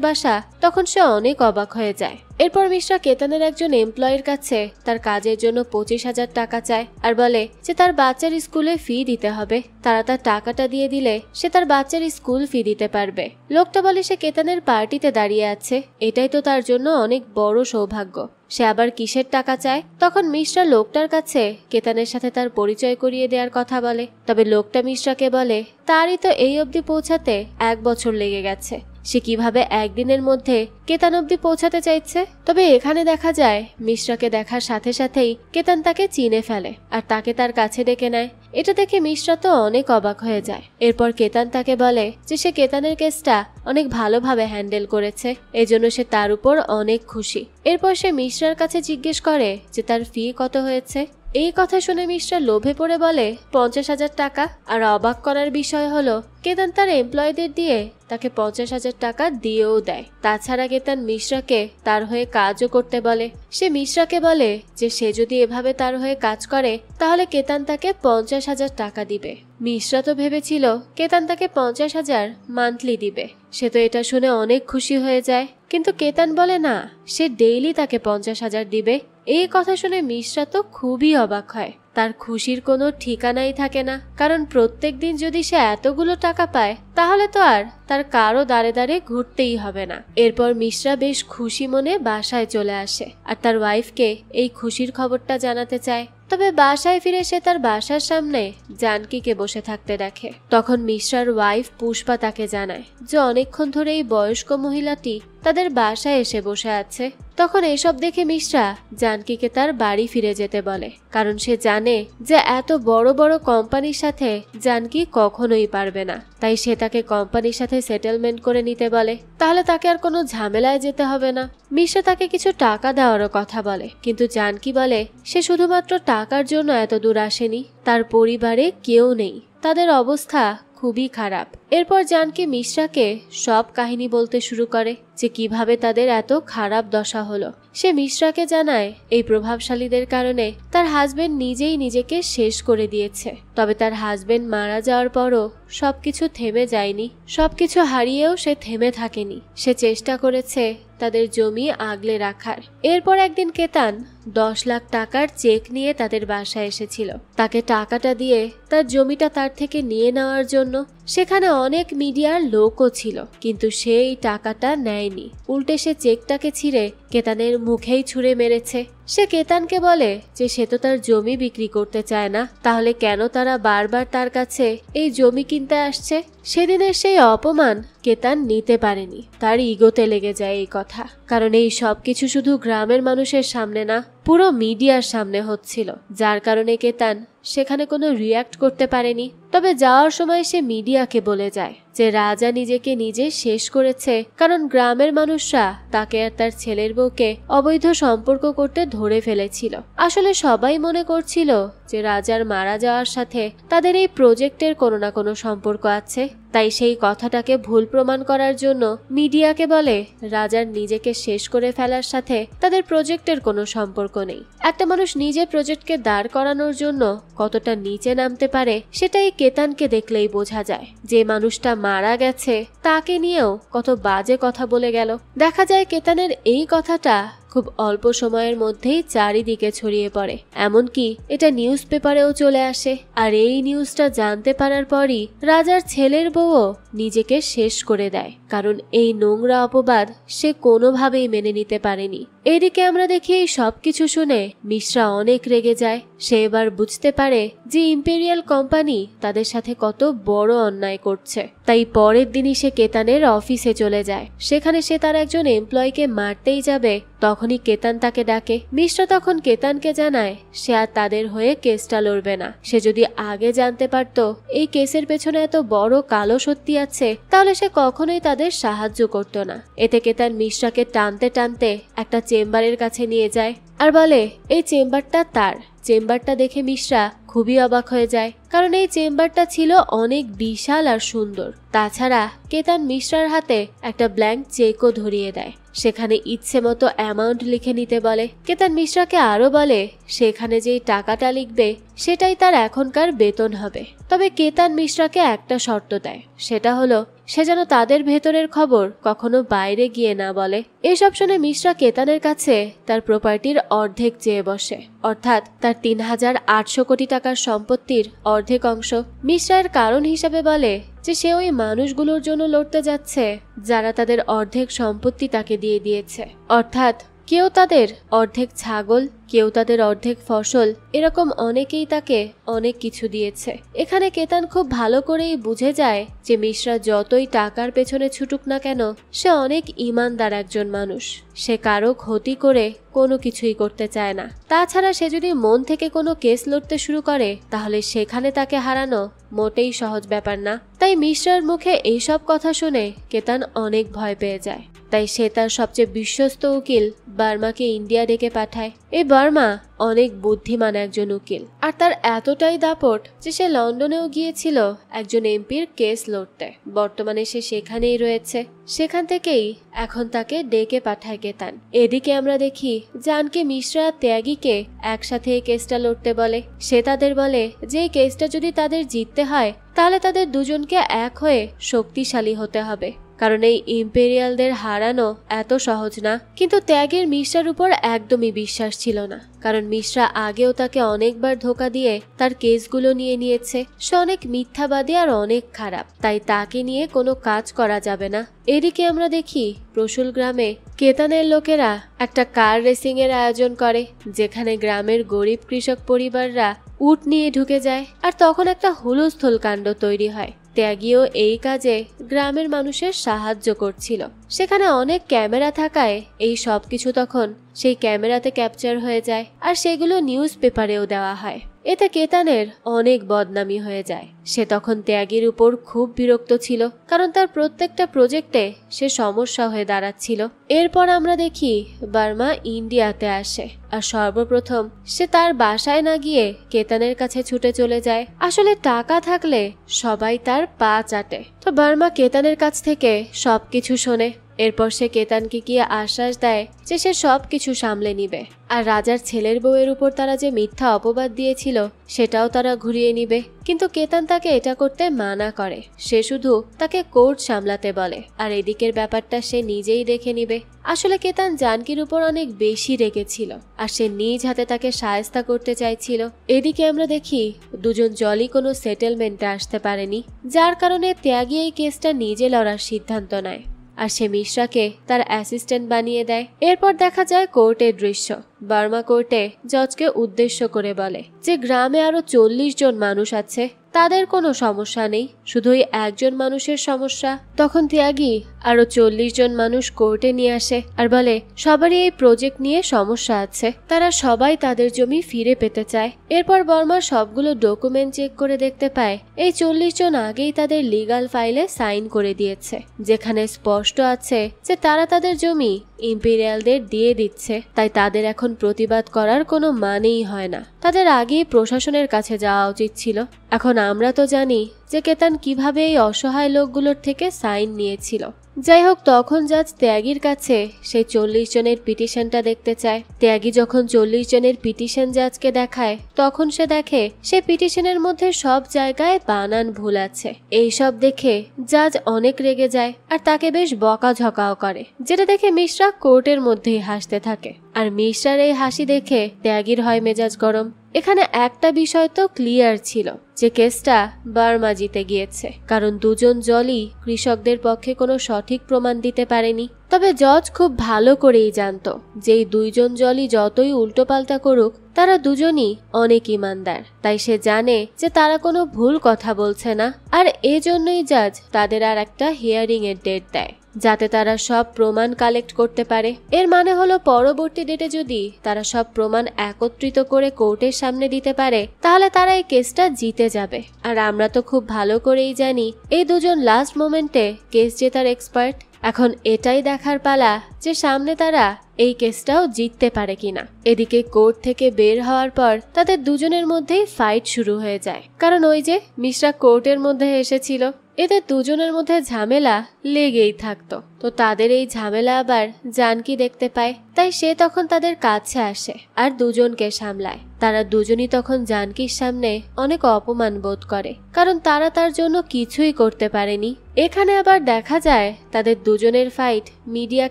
বাসা, তখন সে অনেক অবাক হয়ে যায়। এরপর মিশ্রা কেতানের একজন এমপ্লয়ের কাছে তার কাজের জন্য 25,000 টাকা চায় আর বলে যে তার বাচ্চার স্কুলে ফি দিতে হবে, তারা তার টাকাটা দিয়ে দিলে সে তার বাচ্চার স্কুল ফি দিতে পারবে। লোকটা বলে সে কেতানের পার্টিতে দাঁড়িয়ে আছে, এটাই তো তার জন্য অনেক বড় সৌভাগ্য। সে আবার কিসের টাকা চায়? তখন মিশ্রা লোকটার কাছে কেতানের সাথে তার পরিচয় করিয়ে দেওয়ার কথা বলে। তবে লোকটা মিশ্রাকে বলে তারই তো এই অবধি পৌঁছাতে 1 বছর লেগে গেছে, সে কিভাবে একদিনের মধ্যে কেতান অবধি পৌঁছাতে চাইছে। তবে এখানে দেখা যায় মিশ্রাকে দেখার সাথে সাথেই কেতান তাকে চিনে ফেলে আর তাকে তার কাছে ডেকে নেয়। এটা দেখে মিশ্রা তো অনেক অবাক হয়ে যায়। এরপর কেতান তাকে বলে যে সে কেতানের কেসটা অনেক ভালোভাবে হ্যান্ডেল করেছে, এজন্য সে তার উপর অনেক খুশি। এরপর সে মিশ্রার কাছে জিজ্ঞেস করে যে তার ফি কত হয়েছে। এই কথা শুনে মিশ্রা লোভে পড়ে বলে 50,000 টাকা। আর অবাক করার বিষয় হলো কেতান তার এমপ্লয়ীদের দিয়ে তাকে 50,000 টাকা দিয়েও দেয়। তাছাড়া কেতান মিশ্রাকে তার হয়ে কাজও করতে বলে। সে মিশ্রাকে বলে যে সে যদি এভাবে তার হয়ে কাজ করে তাহলে কেতান তাকে 50,000 টাকা দিবে। মিশ্রা তো ভেবেছিল কেতান তাকে 50,000 মান্থলি দিবে। সে তো এটা শুনে অনেক খুশি হয়ে যায়, কিন্তু কেতান বলে না, সে ডেইলি তাকে 50,000 দিবে। এই কথা শুনে মিশ্রা তো খুবই অবাক হয়। তার খুশির কোনো ঠিকানাই থাকে না, কারণ প্রত্যেক দিন যদি সে এতগুলো টাকা পায় তাহলে তো আর তার কারো দাঁড়ে দাঁড়ে ঘুরতেই হবে না। এরপর মিশ্রা বেশ খুশি মনে বাসায় চলে আসে আর তার ওয়াইফকে এই খুশির খবরটা জানাতে চায়। তবে বাসায় ফিরে সে তার বাসার সামনে জানকীকে বসে থাকতে দেখে। তখন মিশ্রার ওয়াইফ পুষ্পা তাকে জানায় যে অনেকক্ষণ ধরে এই বয়স্ক মহিলাটি তাদের বাসায় এসে বসে আছে। তখন এসব দেখে মিশ্রা জানকীকে তার বাড়ি ফিরে যেতে বলে, কারণ সে জানে যে এত বড় বড় কোম্পানির সাথে জানকী কখনোই পারবে না। তাই সে তাকে কোম্পানির সাথে সেটেলমেন্ট করে নিতে বলে, তাহলে তাকে আর কোনো ঝামেলায় যেতে হবে না। মিশ্রা তাকে কিছু টাকা দেওয়ারও কথা বলে, কিন্তু জানকী বলে সে শুধুমাত্র টাকার জন্য এত দূর আসেনি, তার পরিবারে কেউ নেই, তাদের অবস্থা খুবই খারাপ। এরপর জানকী মিশ্রাকে সব কাহিনী বলতে শুরু করে যে কিভাবে তাদের এত খারাপ দশা হলো। সে মিশ্রাকে জানায় এই প্রভাবশালীদের কারণে তার হাজবেন্ড নিজেই নিজেকে শেষ করে দিয়েছে। তবে তার হাজবেন্ড মারা যাওয়ার পরও সবকিছু থেমে যায়নি, সবকিছু হারিয়েও সে থেমে থাকেনি। সে চেষ্টা করেছে তাদের জমি আগলে রাখার। এরপর একদিন কেতান 10 লাখ টাকার চেক নিয়ে তাদের বাসায় এসেছিল। তাকে টাকাটা দিয়ে তার জমিটা তার থেকে নিয়ে নেওয়ার জন্য। সেখানে অনেক মিডিয়ার লোকও ছিল, কিন্তু সে এই টাকাটা নেয়নি। উল্টে সে চেকটাকে ছিঁড়ে কেতানের মুখেই ছুঁড়ে মেরেছে। সে কেতানকে বলে যে সে তো তার জমি বিক্রি করতে চায় না, তাহলে কেন তারা বারবার তার কাছে এই জমি কিনতে আসছে। সেদিনের সেই অপমান কেতান নিতে পারেনি, তার ইগোতে লেগে যায় এই কথা। কারণ এই সব কিছু শুধু গ্রামের মানুষের সামনে না, পুরো মিডিয়ার সামনে হচ্ছিল, যার কারণে কেতান সেখানে কোনো রিয়াক্ট করতে পারেনি। তবে যাওয়ার সময় সে মিডিয়াকে বলে যায় যে রাজা নিজেকে নিজে শেষ করেছে, কারণ গ্রামের মানুষরা তাকে আর তার ছেলের বউকে অবৈধ সম্পর্ক করতে ধরে ফেলেছিল। আসলে সবাই মনে করছিল যে রাজার মারা যাওয়ার সাথে তাদের এই প্রজেক্টের কোনো না কোনো সম্পর্ক আছে, তাই সেই কথাটাকে ভুল প্রমাণ করার জন্য মিডিয়াকে বলে রাজার নিজেকে শেষ করে ফেলার সাথে তাদের প্রজেক্টের কোনো সম্পর্ক নেই। একটা মানুষ নিজের প্রজেক্টকে দাঁড় করানোর জন্য কতটা নিচে নামতে পারে সেটাই কেতানকে দেখলেই বোঝা যায়। যে মানুষটা মারা গেছে তাকে নিয়েও কত বাজে কথা বলে গেল। দেখা যায় কেতানের এই কথাটা খুব অল্প সময়ের মধ্যেই চারিদিকে ছড়িয়ে পড়ে, এমনকি এটা নিউজ পেপারেও চলে আসে। আর এই নিউজটা জানতে পারার পরই রাজার ছেলের বউও নিজেকে শেষ করে দেয়, কারণ এই নোংরা অপবাদ সে কোনোভাবেই মেনে নিতে পারেনি। এদিকে আমরা দেখি এই সবকিছু শুনে মিশ্রা অনেক রেগে যায়। সে এবার বুঝতে পারে যে ইম্পেরিয়াল কোম্পানি তাদের সাথে কত বড় অন্যায় করছে। তাই পরের দিনই সে কেতানের অফিসে চলে যায়। সেখানে সে তার একজন এমপ্লয়িকে মারতেই যাবে, তখনই কেতান তাকে ডাকে। মিশ্রা তখন কেতানকে জানায় সে আর তাদের হয়ে কেসটা লড়বে না। সে যদি আগে জানতে পারত এই কেসের পেছনে এত বড় কালো সত্যি আছে, তাহলে সে কখনোই তাদের সাহায্য করত না। এতে কেতান মিশ্রাকে টানতে টানতে একটা চেম্বারের কাছে নিয়ে যায় আর বলে এই চেম্বারটা তার। চেম্বারটা দেখে মিশ্রা খুবই অবাক হয়ে যায়, কারণ এই চেম্বারটা ছিল অনেক বিশাল আর সুন্দর। তাছাড়া কেতান মিশ্রার হাতে একটা ব্ল্যাঙ্ক চেকও ধরিয়ে দেয়, সেখানে ইচ্ছে মতো অ্যামাউন্ট লিখে নিতে বলে। কেতান মিশ্রাকে আরো বলে সেখানে যেই টাকাটা লিখবে সেটাই তার এখনকার বেতন হবে। তবে কেতান মিশ্রাকে একটা শর্ত দেয়, সেটা হলো সে যেন তাদের ভেতরের খবর কখনো বাইরে গিয়ে না বলে। এসব শুনে মিশ্রা কেতানের কাছে তার প্রপার্টির অর্ধেক চেয়ে বসে, অর্থাৎ তার ৩,৮০০ কোটি টাকার সম্পত্তির অর্ধেক অংশ। মিশ্রা এর কারণ হিসেবে বলে যে সে ওই মানুষগুলোর জন্য লড়তে যাচ্ছে যারা তাদের অর্ধেক সম্পত্তি তাকে দিয়ে দিয়েছে, অর্থাৎ কেউ তাদের অর্ধেক ছাগল, কেউ তাদের অর্ধেক ফসল, এরকম অনেকেই তাকে অনেক কিছু দিয়েছে। এখানে কেতান খুব ভালো করেই বুঝে যায় যে মিশ্রা যতই টাকার পেছনে ছুটুক না কেন সে অনেক ইমানদার একজন মানুষ। সে কারো ক্ষতি করে কোনো কিছুই করতে চায় না। তাছাড়া সে যদি মন থেকে কোনো কেস লড়তে শুরু করে তাহলে সেখানে তাকে হারানো মোটেই সহজ ব্যাপার না। তাই মিশ্রার মুখে এইসব কথা শুনে কেতান অনেক ভয় পেয়ে যায়। তাই সে তার সবচেয়ে বিশ্বস্ত উকিল বার্মাকে ইন্ডিয়া ডেকে পাঠায়। এই বার্মা অনেক বুদ্ধিমান একজন উকিল, আর তার এতটাই দাপট যে সে লন্ডনেও গিয়েছিল একজন এমপির কেস লড়তে। বর্তমানে সে সেখানেই রয়েছে। সেখান থেকেই এখন তাকে ডেকে পাঠায় কেতান। এদিকে আমরা দেখি জানকী মিশ্রা ত্যাগীকে একসাথে এই কেসটা লড়তে বলে। সে তাদের বলে যে এই কেসটা যদি তাদের জিততে হয় তাহলে তাদের দুজনকে এক হয়ে শক্তিশালী হতে হবে, কারণ এই ইম্পেরিয়ালদের হারানো এত সহজ না। কিন্তু ত্যাগের মিশ্রার উপর একদমই বিশ্বাস ছিল না, কারণ মিশ্রা আগেও তাকে অনেকবার ধোকা দিয়ে তার কেসগুলো নিয়ে নিয়েছে। সে অনেক মিথ্যাবাদী আর অনেক খারাপ, তাই তাকে নিয়ে কোনো কাজ করা যাবে না। এদিকে আমরা দেখি প্রসূল গ্রামে কেতানের লোকেরা একটা কার রেসিং এর আয়োজন করে, যেখানে গ্রামের গরিব কৃষক পরিবাররা উট নিয়ে ঢুকে যায়। আর তখন একটা হুলস্থুল কাণ্ড তৈরি হয়। ত্যাগীও এই কাজে গ্রামের মানুষের সাহায্য করছিল। সেখানে অনেক ক্যামেরা থাকায় এই সব কিছু তখন সেই ক্যামেরাতে ক্যাপচার হয়ে যায়, আর সেগুলো নিউজ পেপারেও দেওয়া হয়। এতে কেতানের অনেক বদনামি হয়ে যায়। সে তখন ত্যাগীর উপর খুব বিরক্ত ছিল, কারণ তার প্রত্যেকটা প্রজেক্টে সে সমস্যা হয়ে দাঁড়াচ্ছিল। এরপর আমরা দেখি বার্মা ইন্ডিয়াতে আসে, আর সর্বপ্রথম সে তার বাসায় না গিয়ে কেতানের কাছে ছুটে চলে যায়। আসলে টাকা থাকলে সবাই তার পা চাটে। তো বার্মা কেতানের কাছ থেকে সবকিছু শোনে। এরপর সে কেতানকে গিয়ে আশ্বাস দেয় যে সে সবকিছু সামলে নিবে, আর রাজার ছেলের বউয়ের উপর তারা যে মিথ্যা অপবাদ দিয়েছিল সেটাও তারা ঘুরিয়ে নিবে। কিন্তু কেতান তাকে এটা করতে মানা করে। সে শুধু তাকে কোর্ট সামলাতে বলে, আর এদিকের ব্যাপারটা সে নিজেই দেখে নিবে। আসলে কেতান জানকীর উপর অনেক বেশি রেগেছিল, আর সে নিজ হাতে তাকে সায়স্তা করতে চাইছিল। এদিকে আমরা দেখি দুজন জলই কোনো সেটেলমেন্টে আসতে পারেনি, যার কারণে ত্যাগী এই কেসটা নিজে লড়ার সিদ্ধান্ত নেয়, আর সে মিশ্রাকে তার অ্যাসিস্ট্যান্ট বানিয়ে দেয়। এরপর দেখা যায় কোর্টের দৃশ্য। বার্মা কোর্টে জজকে উদ্দেশ্য করে বলে যে গ্রামে আরো 40 জন মানুষ আছে, তাদের কোনো সমস্যা নেই, শুধুই একজন মানুষের সমস্যা। তখন ত্যাগী আরো 40 জন মানুষ কোর্টে নিয়ে আসে আর বলে সবারই এই প্রজেক্ট নিয়ে সমস্যা আছে, তারা সবাই তাদের জমি ফিরে পেতে চায়। এরপর বর্মা সবগুলো ডকুমেন্ট চেক করে দেখতে পায় এই 40 জন আগেই তাদের লিগাল ফাইলে সাইন করে দিয়েছে, যেখানে স্পষ্ট আছে যে তারা তাদের জমি ইম্পেরিয়ালদের দিয়ে দিচ্ছে। তাই তাদের এখন প্রতিবাদ করার কোনো মানেই হয় না, তাদের আগেই প্রশাসনের কাছে যাওয়া উচিত ছিল। এখন আমরা তো জানি যে কেতান কিভাবে এই অসহায় লোকগুলোর থেকে সাইন নিয়েছিল। যাই হোক, তখন জাজ ত্যাগীর কাছে সেই 40 জনের পিটিশনটা দেখতে চায়। ত্যাগী যখন 40 জনের পিটিশন জাজকে দেখায়, তখন সে দেখে সে পিটিশনের মধ্যে সব জায়গায় বানান ভুল আছে। এইসব দেখে জাজ অনেক রেগে যায় আর তাকে বেশ বকাঝকাও করে, যেটা দেখে মিশ্রা কোর্টের মধ্যেই হাসতে থাকে। আর মিশ্রার এই হাসি দেখে ত্যাগীর হয় মেজাজ গরম। এখানে একটা বিষয় তো ক্লিয়ার ছিল যে কেসটা বার্মা জিতে গিয়েছে, কারণ দুজন জলই কৃষকদের পক্ষে কোনো সঠিক প্রমাণ দিতে পারেনি। তবে জজ খুব ভালো করেই জানতো যে এই দুইজন জলই যতই উল্টোপাল্টা করুক, তারা দুজনই অনেক ইমানদার। তাই সে জানে যে তারা কোনো ভুল কথা বলছে না, আর এজন্যই জাজ তাদের আর একটা হিয়ারিং এর ডেট দেয়, যাতে তারা সব প্রমাণ কালেক্ট করতে পারে। এর মানে হলো পরবর্তী ডেটে যদি তারা সব প্রমাণ একত্রিত করে কোর্টের সামনে দিতে পারে, তাহলে তারা এই কেসটা জিতে যাবে। আর আমরা তো খুব ভালো করেই জানি এই দুজন লাস্ট মোমেন্টে কেস জেতার এক্সপার্ট। এখন এটাই দেখার পালা যে সামনে তারা এই কেসটাও জিততে পারে কিনা। এদিকে কোর্ট থেকে বের হওয়ার পর তাদের দুজনের মধ্যেই ফাইট শুরু হয়ে যায়, কারণ ওই যে মিশ্রা কোর্টের মধ্যে এসেছিল। এদের দুজনের মধ্যে ঝামেলা লেগেই থাকতো। তো তাদের এই ঝামেলা আবার জানকি দেখতে পায়, তাই সে তখন তাদের কাছে আসে আর দুজনকে সামলায়। তারা দুজনই তখন জানকির সামনে অনেক অপমান বোধ করে, কারণ তারা তার জন্য কিছুই করতে পারেনি। এখানে আবার দেখা যায় তাদের দুজনের ফাইট মিডিয়া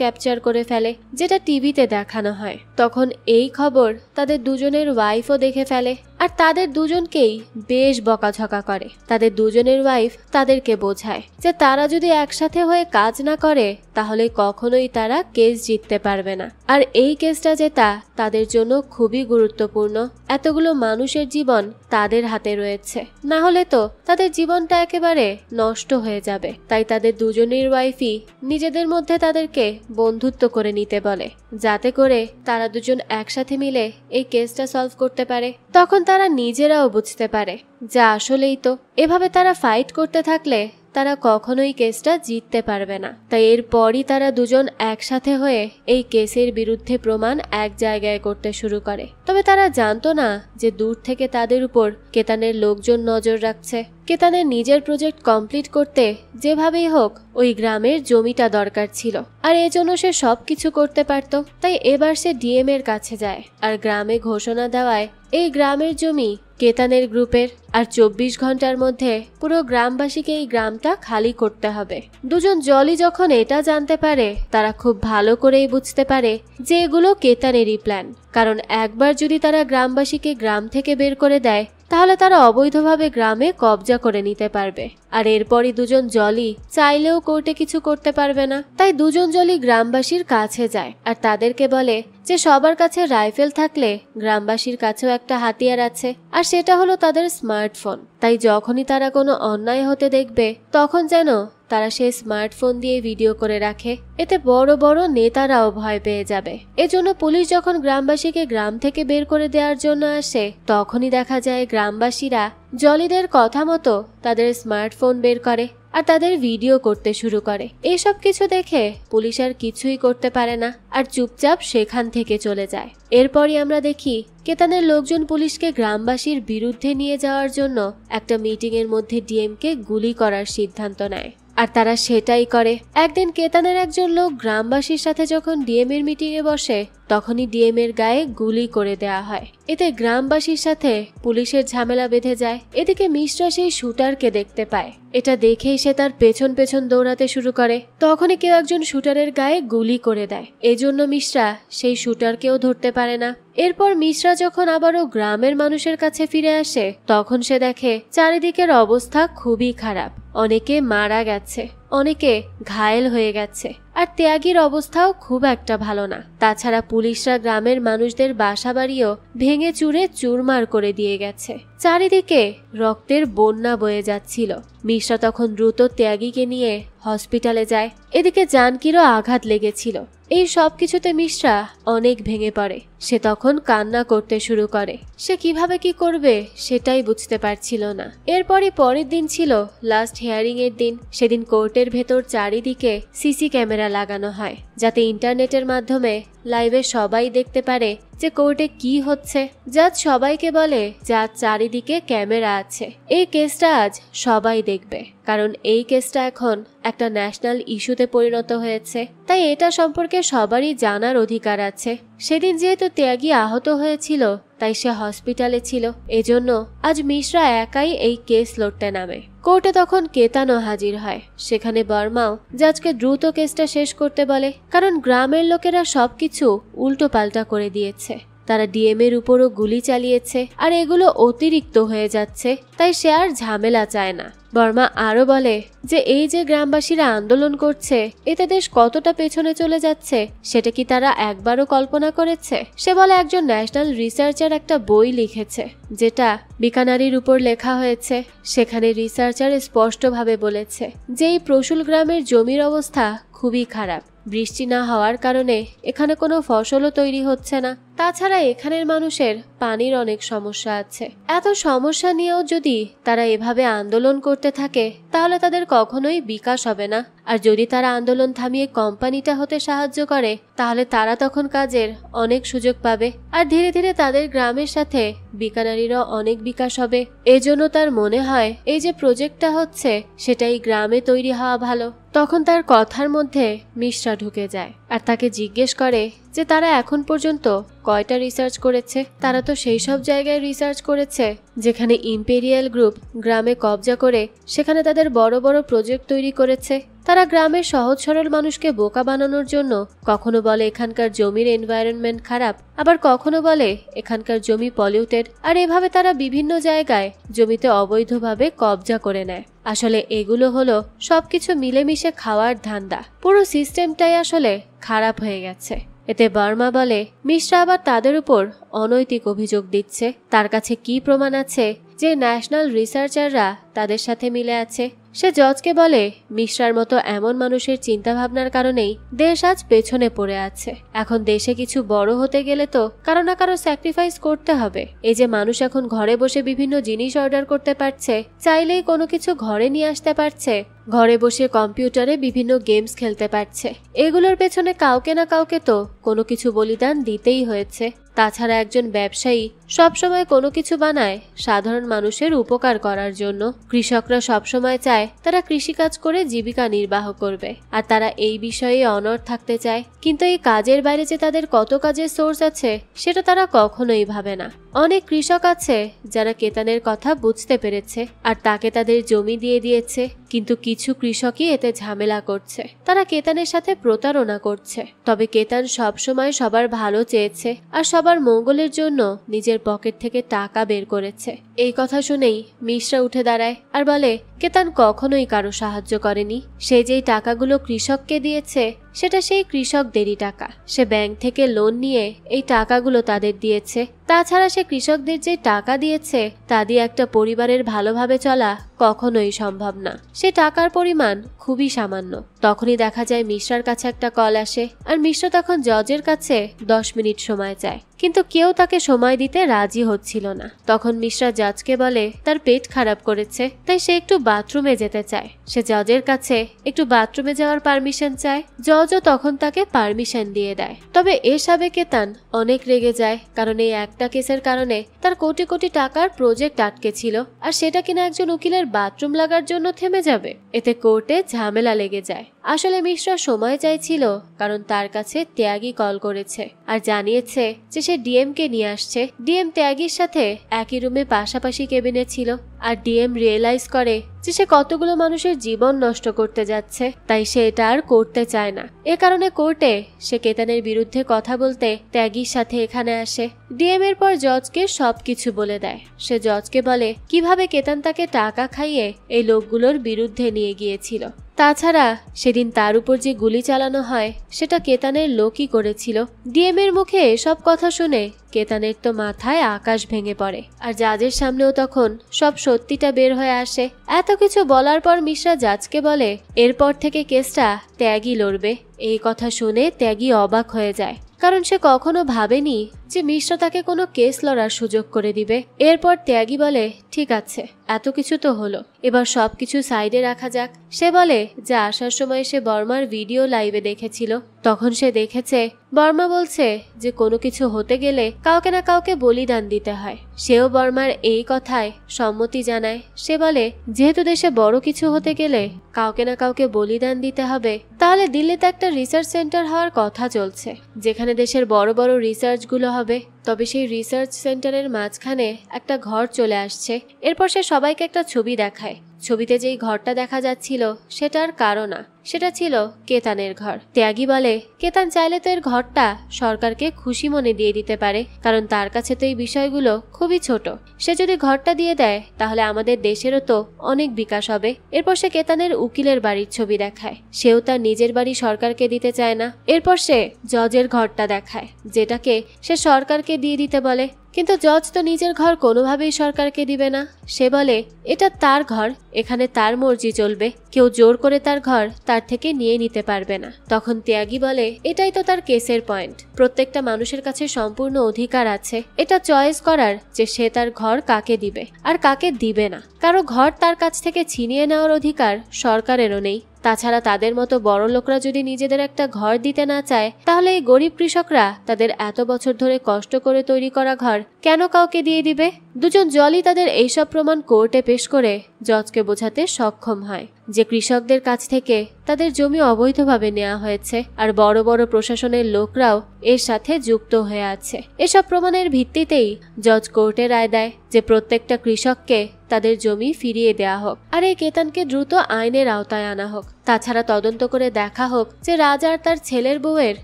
ক্যাপচার করে ফেলে, যেটা টিভিতে দেখানো হয়। তখন এই খবর তাদের দুজনের ওয়াইফও দেখে ফেলে আর তাদের দুজনকেই বেশ বকাঝকা করে। তাদের দুজনের ওয়াইফ তাদেরকে বোঝায় যে তারা যদি একসাথে হয়ে কাজ না করে, তাহলে কখনোই তারা কেস জিততে পারবে না। আর এই কেসটা জেতা তাদের জন্য খুবই গুরুত্বপূর্ণ। এতগুলো মানুষের জীবন তাদের হাতে রয়েছে, না হলে তো তাদের জীবনটা একেবারে নষ্ট হয়ে যাবে। তাই তাদের দুজনের ওয়াইফই নিজেদের মধ্যে তাদেরকে বন্ধুত্ব করে নিতে বলে, যাতে করে তারা দুজন একসাথে মিলে এই কেসটা সলভ করতে পারে। তখন তারা নিজেরাও বুঝতে পারে যে আসলেই তো এভাবে তারা ফাইট করতে থাকলে তারা কখনোই কেসটা জিততে পারবে না। তাই এরপরই তারা দুজন একসাথে হয়ে এই কেসের বিরুদ্ধে প্রমাণ এক জায়গায় করতে শুরু করে। তবে তারা জানতো না যে দূর থেকে তাদের উপর কেতানের লোকজন নজর রাখছে। কেতানের নিজের প্রজেক্ট কমপ্লিট করতে যেভাবেই হোক ওই গ্রামের জমিটা দরকার ছিল, আর এজন্য সে সবকিছু করতে পারত। তাই এবার সে ডিএম এর কাছে যায় আর গ্রামে ঘোষণা দেওয়ায় এই গ্রামের জমি কেতানের গ্রুপের, আর 24 ঘন্টার মধ্যে পুরো গ্রামবাসীকে এই গ্রামটা খালি করতে হবে। দুজন জলই যখন এটা জানতে পারে, তারা খুব ভালো করেই বুঝতে পারে যে এগুলো কেতানেরই প্ল্যান। কারণ একবার যদি তারা গ্রামবাসীকে গ্রাম থেকে বের করে দেয়, তাহলে তারা অবৈধভাবে গ্রামে কবজা করে নিতে পারবে। আর এরপরই দুজন জলই চাইলেও কোর্টে কিছু করতে পারবে না। তাই দুজন জলই গ্রামবাসীর কাছে যায় আর তাদেরকে বলে যে সবার কাছে রাইফেল থাকলে গ্রামবাসীর কাছেও একটা হাতিয়ার আছে, আর সেটা হলো তাদের স্মার্টফোন। তাই যখনই তারা কোনো অন্যায় হতে দেখবে, তখন যেন তারা সেই স্মার্টফোন দিয়ে ভিডিও করে রাখে। এতে বড় বড় নেতারাও ভয় পেয়ে যাবে। এজন্য পুলিশ যখন গ্রামবাসীকে গ্রাম থেকে বের করে দেওয়ার জন্য আসে, তখনই দেখা যায় গ্রামবাসীরা জলিদের কথা মতো তাদের স্মার্টফোন বের করে আর তাদের ভিডিও করতে শুরু করে। এইসব কিছু দেখে পুলিশ আর কিছুই করতে পারে না আর চুপচাপ সেখান থেকে চলে যায়। এরপরই আমরা দেখি কেতানের লোকজন পুলিশকে গ্রামবাসীর বিরুদ্ধে নিয়ে যাওয়ার জন্য একটা মিটিং এর মধ্যে ডিএমকে গুলি করার সিদ্ধান্ত নেয়, আর তারা সেটাই করে। একদিন কেতানের একজন লোক গ্রামবাসীর সাথে যখন ডিএম এর মিটিং এ বসে, তখনই ডিএম এর গায়ে গুলি করে দেয়া হয়। এতে গ্রামবাসীর সাথে পুলিশের ঝামেলা বেঁধে যায়। এদিকে মিশ্রা সেই শুটারকে দেখতে পায়। এটা দেখেই সে তার পেছন পেছন দৌড়াতে শুরু করে। তখনই কেউ একজন শুটারের গায়ে গুলি করে দেয়। এজন্য মিশ্রা সেই শুটারকেও ধরতে পারে না। এরপর মিশ্রা যখন আবারও গ্রামের মানুষের কাছে ফিরে আসে, তখন সে দেখে চারিদিকের অবস্থা খুবই খারাপ। অনেকে মারা গেছে, অনেকে ঘায়েল হয়ে গেছে, আর ত্যাগীর অবস্থাও খুব একটা ভালো না। তাছাড়া পুলিশরা গ্রামের মানুষদের বাসাবাড়িও ভেঙে চুরে চুরমার করে দিয়ে গেছে। চারিদিকে রক্তের বন্যা বয়ে যাচ্ছিল। মিশ্রা তখন দ্রুত ত্যাগীকে নিয়ে হসপিটালে যায়। এদিকে জানকিরও আঘাত লেগেছিল। এই সব কিছুতে মিশ্রা অনেক ভেঙে পড়ে। সে তখন কান্না করতে শুরু করে। সে কিভাবে কি করবে সেটাই বুঝতে পারছিল না। এরপরই পরের দিন ছিল লাস্ট হিয়ারিং এর দিন। সেদিন কোর্টে কোর্টের ভেতর চারিদিকে সিসি ক্যামেরা লাগানো হয়, যাতে ইন্টারনেটের মাধ্যমে লাইভে সবাই দেখতে পারে যে কোর্টে কি হচ্ছে। জাজ সবাইকে বলে যে আজ চারিদিকে ক্যামেরা আছে, এই কেসটা আজ সবাই দেখবে, কারণ এই কেসটা এখন একটা ন্যাশনাল ইস্যুতে পরিণত হয়েছে, তাই এটা সম্পর্কে সবারই জানার অধিকার আছে। সেদিন যেহেতু ত্যাগী আহত হয়েছিল তাই সে হসপিটালে ছিল, এজন্য আজ মিশ্রা একাই এই কেস লড়তে নামে। কোর্টে তখন কেতানও হাজির হয়, সেখানে বর্মাও জাজকে দ্রুত কেসটা শেষ করতে বলে, কারণ গ্রামের লোকেরা সবকিছু উল্টো পাল্টা করে দিয়েছে। তারা ডিএম এর উপরও গুলি চালিয়েছে, আর এগুলো অতিরিক্ত হয়ে যাচ্ছে, তাই সে আর ঝামেলা চায় না। বর্মা আরো বলে যে এই যে গ্রামবাসীরা আন্দোলন করছে, এতে দেশ কতটা পেছনে চলে যাচ্ছে সেটা কি তারা একবারও কল্পনা করেছে? সে বলে একজন ন্যাশনাল রিসার্চার একটা বই লিখেছে, যেটা বিকানারির উপর লেখা হয়েছে। সেখানে রিসার্চার স্পষ্টভাবে বলেছে যে এই প্রসূল গ্রামের জমির অবস্থা খুবই খারাপ, বৃষ্টি না হওয়ার কারণে এখানে কোনো ফসলও তৈরি হচ্ছে না। তাছাড়া এখানের মানুষের পানির অনেক সমস্যা আছে। এত সমস্যা নিয়েও যদি তারা এভাবে আন্দোলন করতে থাকে তাহলে তাদের কখনোই বিকাশ হবে না। আর যদি তারা আন্দোলন থামিয়ে কোম্পানিটা হতে সাহায্য করে তাহলে তারা তখন কাজের অনেক সুযোগ পাবে, আর ধীরে ধীরে তাদের গ্রামের সাথে বিকানারিরও অনেক বিকাশ হবে। এজন্য তার মনে হয় এই যে প্রজেক্টটা হচ্ছে সেটাই গ্রামে তৈরি হওয়া ভালো। তখন তার কথার মধ্যে মিশ্রা ঢুকে যায় আর তাকে জিজ্ঞেস করে যে তারা এখন পর্যন্ত কয়টা রিসার্চ করেছে। তারা তো সেই সব জায়গায় রিসার্চ করেছে যেখানে ইম্পেরিয়াল গ্রুপ গ্রামে কবজা করে সেখানে তাদের বড় বড় প্রজেক্ট তৈরি করেছে। তারা গ্রামের সহজ সরল মানুষকে বোকা বানানোর জন্য কখনো বলে এখানকার জমির এনভায়রনমেন্ট খারাপ, আবার কখনো বলে এখানকার জমি পলিউটেড, আর এভাবে তারা বিভিন্ন জায়গায় জমিতে অবৈধভাবে কবজা করে নেয়। আসলে এগুলো হলো সবকিছু মিলেমিশে খাওয়ার ধান্দা। পুরো সিস্টেমটাই আসলে খারাপ হয়ে গেছে। এতে বর্মা বলে মিশ্রা আবার তাদের উপর অনৈতিক অভিযোগ দিচ্ছে। তার কাছে কি প্রমাণ আছে যে ন্যাশনাল রিসার্চাররা তাদের সাথে মিলে আছে? সে জজকে বলে মিশ্রার মতো এমন মানুষের চিন্তাভাবনার কারণেই দেশ আজ পেছনে পড়ে আছে। এখন দেশে কিছু বড় হতে গেলে তো কারো না কারো স্যাক্রিফাইস করতে হবে। এই যে মানুষ এখন ঘরে বসে বিভিন্ন জিনিস অর্ডার করতে পারছে, চাইলেই কোনো কিছু ঘরে নিয়ে আসতে পারছে, ঘরে বসে কম্পিউটারে বিভিন্ন গেমস খেলতে পারছে, এগুলোর পেছনে কাউকে না কাউকে তো কোনো কিছু বলিদান দিতেই হয়েছে। তাছাড়া একজন ব্যবসায়ী সবসময় কোনো কিছু বানায় সাধারণ মানুষের উপকার করার জন্য। কৃষকরা সবসময় চায় তারা কৃষিকাজ করে জীবিকা নির্বাহ করবে, আর তারা এই বিষয়ে অনড় থাকতে চায়। কিন্তু এই কাজের বাইরে যে তাদের কত কাজের সোর্স আছে সেটা তারা কখনোই ভাবে না। অনেক কৃষক আছে যারা কেতানের কথা বুঝতে পেরেছে আর তাকে তাদের জমি দিয়ে দিয়েছে, কিন্তু কিছু কৃষকই এতে ঝামেলা করছে। তারা কেতানের সাথে প্রতারণা করছে। তবে কেতান সবসময় সবার ভালো চেয়েছে আর সবার মঙ্গলের জন্য নিজের পকেট থেকে টাকা বের করেছে। এই কথা শুনেই মিশ্রা উঠে দাঁড়ায় আর বলে কেতান কখনোই কারো সাহায্য করেনি। সে যেই টাকাগুলো কৃষককে দিয়েছে সেটা সেই কৃষকদেরই টাকা। সে ব্যাংক থেকে লোন নিয়ে এই টাকাগুলো তাদের দিয়েছে। তাছাড়া সে কৃষকদের যে টাকা দিয়েছে তা দিয়ে একটা পরিবারের ভালোভাবে চলা কখনোই সম্ভব না। সে টাকার পরিমাণ খুবই সামান্য। তখনই দেখা যায় মিশ্রার কাছে একটা কল আসে, আর মিশ্রা তখন জজের কাছে 10 মিনিট সময় চায়, কিন্তু কেউ তাকে সময় দিতে রাজি হচ্ছিল না। তখন মিশ্রা জজকে বলে তার পেট খারাপ করেছে, তাই সে একটু বাথরুমে যেতে চায়। সে জজের কাছে একটু বাথরুমে যাওয়ার পারমিশন চায়। জজও তখন তাকে পারমিশন দিয়ে দেয়। তবে এসবে কেতান অনেক রেগে যায়, কারণ এই একটা কেসের কারণে তার কোটি কোটি টাকার প্রজেক্ট আটকে ছিল, আর সেটা কিনা একজন উকিলের বাথরুম লাগার জন্য থেমে যাবে। এতে কোর্টে ঝামেলা লেগে যায়। আসলে মিশ্রা সময় চাইছিল, কারণ তার কাছে ত্যাগী কল করেছে আর জানিয়েছে যে সে ডিএম কে নিয়ে আসছে। ডিএম ত্যাগীর সাথে একই রুমে পাশাপাশি কেবিনে ছিল, আর ডিএম রিয়েলাইজ করে যে সে কতগুলো মানুষের জীবন নষ্ট করতে যাচ্ছে, তাই সে এটা আর করতে চায় না। এ কারণে কোর্টে সে কেতানের বিরুদ্ধে কথা বলতে ত্যাগীর সাথে এখানে আসে। ডিএম এর পর জজকে সবকিছু বলে দেয়। সে জজকে বলে কিভাবে কেতান তাকে টাকা খাইয়ে এই লোকগুলোর বিরুদ্ধে নিয়ে গিয়েছিল। তাছাড়া সেদিন তার উপর যে গুলি চালানো হয় সেটা কেতানের লোকই করেছিল। ডিএম এর মুখে এসব কথা শুনে কেতানের তো মাথায় আকাশ ভেঙে পড়ে, আর জাজের সামনেও তখন সব সত্যিটা বের হয়ে আসে। এত কিছু বলার পর মিশ্রা জাজকে বলে এরপর থেকে কেসটা ত্যাগী লড়বে। এই কথা শুনে ত্যাগী অবাক হয়ে যায়, কারণ সে কখনো ভাবেনি যে মিশ্র তাকে কোনো কেস লড়ার সুযোগ করে দিবে। এরপর ত্যাগী বলে, ঠিক আছে, এত কিছু তো হলো, এবার সবকিছু সাইডে রাখা যাক। সে বলে যে আসার সময় সে বর্মার ভিডিও লাইভে দেখেছিল, তখন সে দেখেছে বর্মা বলছে যে কোনো কিছু হতে গেলে কাউকে না কাউকে বলিদান দিতে হয়। সেও বর্মার এই কথায় সম্মতি জানায়। সে বলে, যেহেতু দেশে বড় কিছু হতে গেলে কাউকে না কাউকে বলিদান দিতে হবে, তাহলে দিল্লিতে একটা রিসার্চ সেন্টার হওয়ার কথা চলছে, যেখানে দেশের বড় বড় রিসার্চগুলো হবে। তবে সেই রিসার্চ সেন্টারের মাঝখানে একটা ঘর চলে আসছে। এরপর সে সবাইকে একটা ছবি দেখায়। ছবিতে যেই ঘরটা দেখা যাচ্ছিল সেটার কারণ না, সেটা ছিল কেতানের ঘর। ত্যাগী বলে, কেতান চাইলে তো এর ঘরটা সরকারকে খুশি মনে দিয়ে দিতে পারে, কারণ তার কাছে তো এই বিষয়গুলো খুবই ছোট। সে যদি ঘরটা দিয়ে দেয় তাহলে আমাদের দেশেরও তো অনেক বিকাশ হবে। এরপর সে কেতানের উকিলের বাড়ির ছবি দেখায়। সেও তার নিজের বাড়ি সরকারকে দিতে চায় না। এরপর সে জজের ঘরটা দেখায়, যেটাকে সে সরকারকে দিয়ে দিতে বলে। কিন্তু জজ তো নিজের ঘর কোনোভাবেই সরকারকে দিবে না। সে বলে, এটা তার ঘর, এখানে তার মর্জি চলবে, কেউ জোর করে তার ঘর তার থেকে নিয়ে নিতে পারবে না। তখন ত্যাগী বলে, এটাই তো তার কেসের পয়েন্ট। প্রত্যেকটা মানুষের কাছে সম্পূর্ণ অধিকার আছে এটা চয়েস করার যে সে তার ঘর কাকে দিবে আর কাকে দিবে না। কারো ঘর তার কাছ থেকে ছিনিয়ে নেওয়ার অধিকার সরকারেরও নেই। তাছাড়া তাদের মতো বড় লোকরা যদি নিজেদের একটা ঘর দিতে না চায়, তাহলে এই গরিব কৃষকরা তাদের এত বছর ধরে কষ্ট করে তৈরি করা ঘর কেন কাউকে দিয়ে দিবে? দুজন জলই তাদের এইসব প্রমাণ কোর্টে পেশ করে জজকে বোঝাতে সক্ষম হয় যে কৃষকদের কাছ থেকে তাদের জমি অবৈধভাবে নেওয়া হয়েছে, আর বড় বড় প্রশাসনের লোকরাও এর সাথে যুক্ত হয়ে আছে। এসব প্রমাণের ভিত্তিতেই জজ কোর্টে রায় দেয় যে প্রত্যেকটা কৃষককে তাদের জমি ফিরিয়ে দেয়া হোক, আর এই কেতানকে দ্রুত আইনের আওতায় আনা হোক। তাছাড়া তদন্ত করে দেখা হোক যে রাজা আর তার ছেলের বউয়ের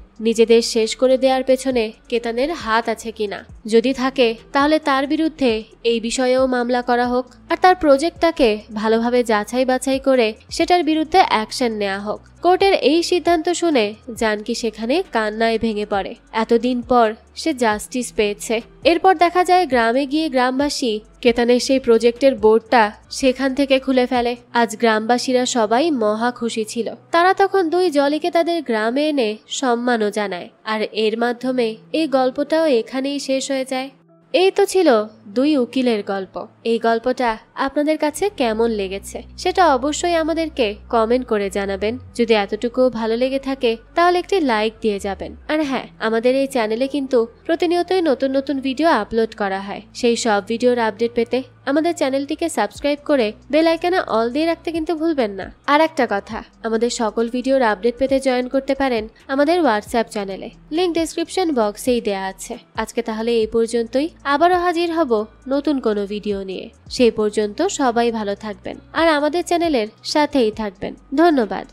নিজেদের শেষ করে দেওয়ার পেছনে কেতানের হাত আছে কিনা। যদি থাকে তাহলে তার বিরুদ্ধে এই বিষয়েও মামলা করা হোক, আর তার প্রজেক্টটাকে ভালোভাবে যাচাই বাছাই করে সেটার বিরুদ্ধে অ্যাকশন নেওয়া হোক। কোর্টের এই সিদ্ধান্ত শুনে জানকী সেখানে কান্নায় ভেঙে পড়ে। এতদিন পর সে জাস্টিস পেয়েছে। এরপর দেখা যায় গ্রামে গিয়ে গ্রামবাসী কেতানের সেই প্রজেক্টের বোর্ডটা সেখান থেকে খুলে ফেলে। আজ গ্রামবাসীরা সবাই মহা খুশি ছিল। তারা তখন দুই জলিকে তাদের গ্রামে এনে সম্মানও জানায়। আর এর মাধ্যমে এই গল্পটাও এখানেই শেষ হয়ে যায়। এই তো ছিল দুই উকিলের গল্প। এই গল্পটা আপনাদের কাছে কেমন লেগেছে সেটা অবশ্যই আমাদেরকে কমেন্ট করে জানাবেন। যদি এতটুকু ভালো লেগে থাকে তাহলে একটি লাইক দিয়ে যাবেন। আর হ্যাঁ, আমাদের এই চ্যানেলে কিন্তু প্রতিনিয়তই নতুন নতুন ভিডিও আপলোড করা হয়। সেই সব ভিডিওর আপডেট পেতে আমাদের চ্যানেলটিকে সাবস্ক্রাইব করে বেল আইকনে অল দিয়ে রাখতে কিন্তু ভুলবেন না। আর একটা কথা, আমাদের সকল ভিডিওর আপডেট পেতে জয়েন করতে পারেন আমাদের হোয়াটসঅ্যাপ চ্যানেলে, লিংক ডেসক্রিপশন বক্সেই দেয়া আছে। আজকে তাহলে এই পর্যন্তই, আবারও হাজির হব নতুন কোনো ভিডিও নিয়ে। সেই পর্যন্ত সবাই ভালো থাকবেন আর আমাদের চ্যানেলের সাথেই থাকবেন। ধন্যবাদ।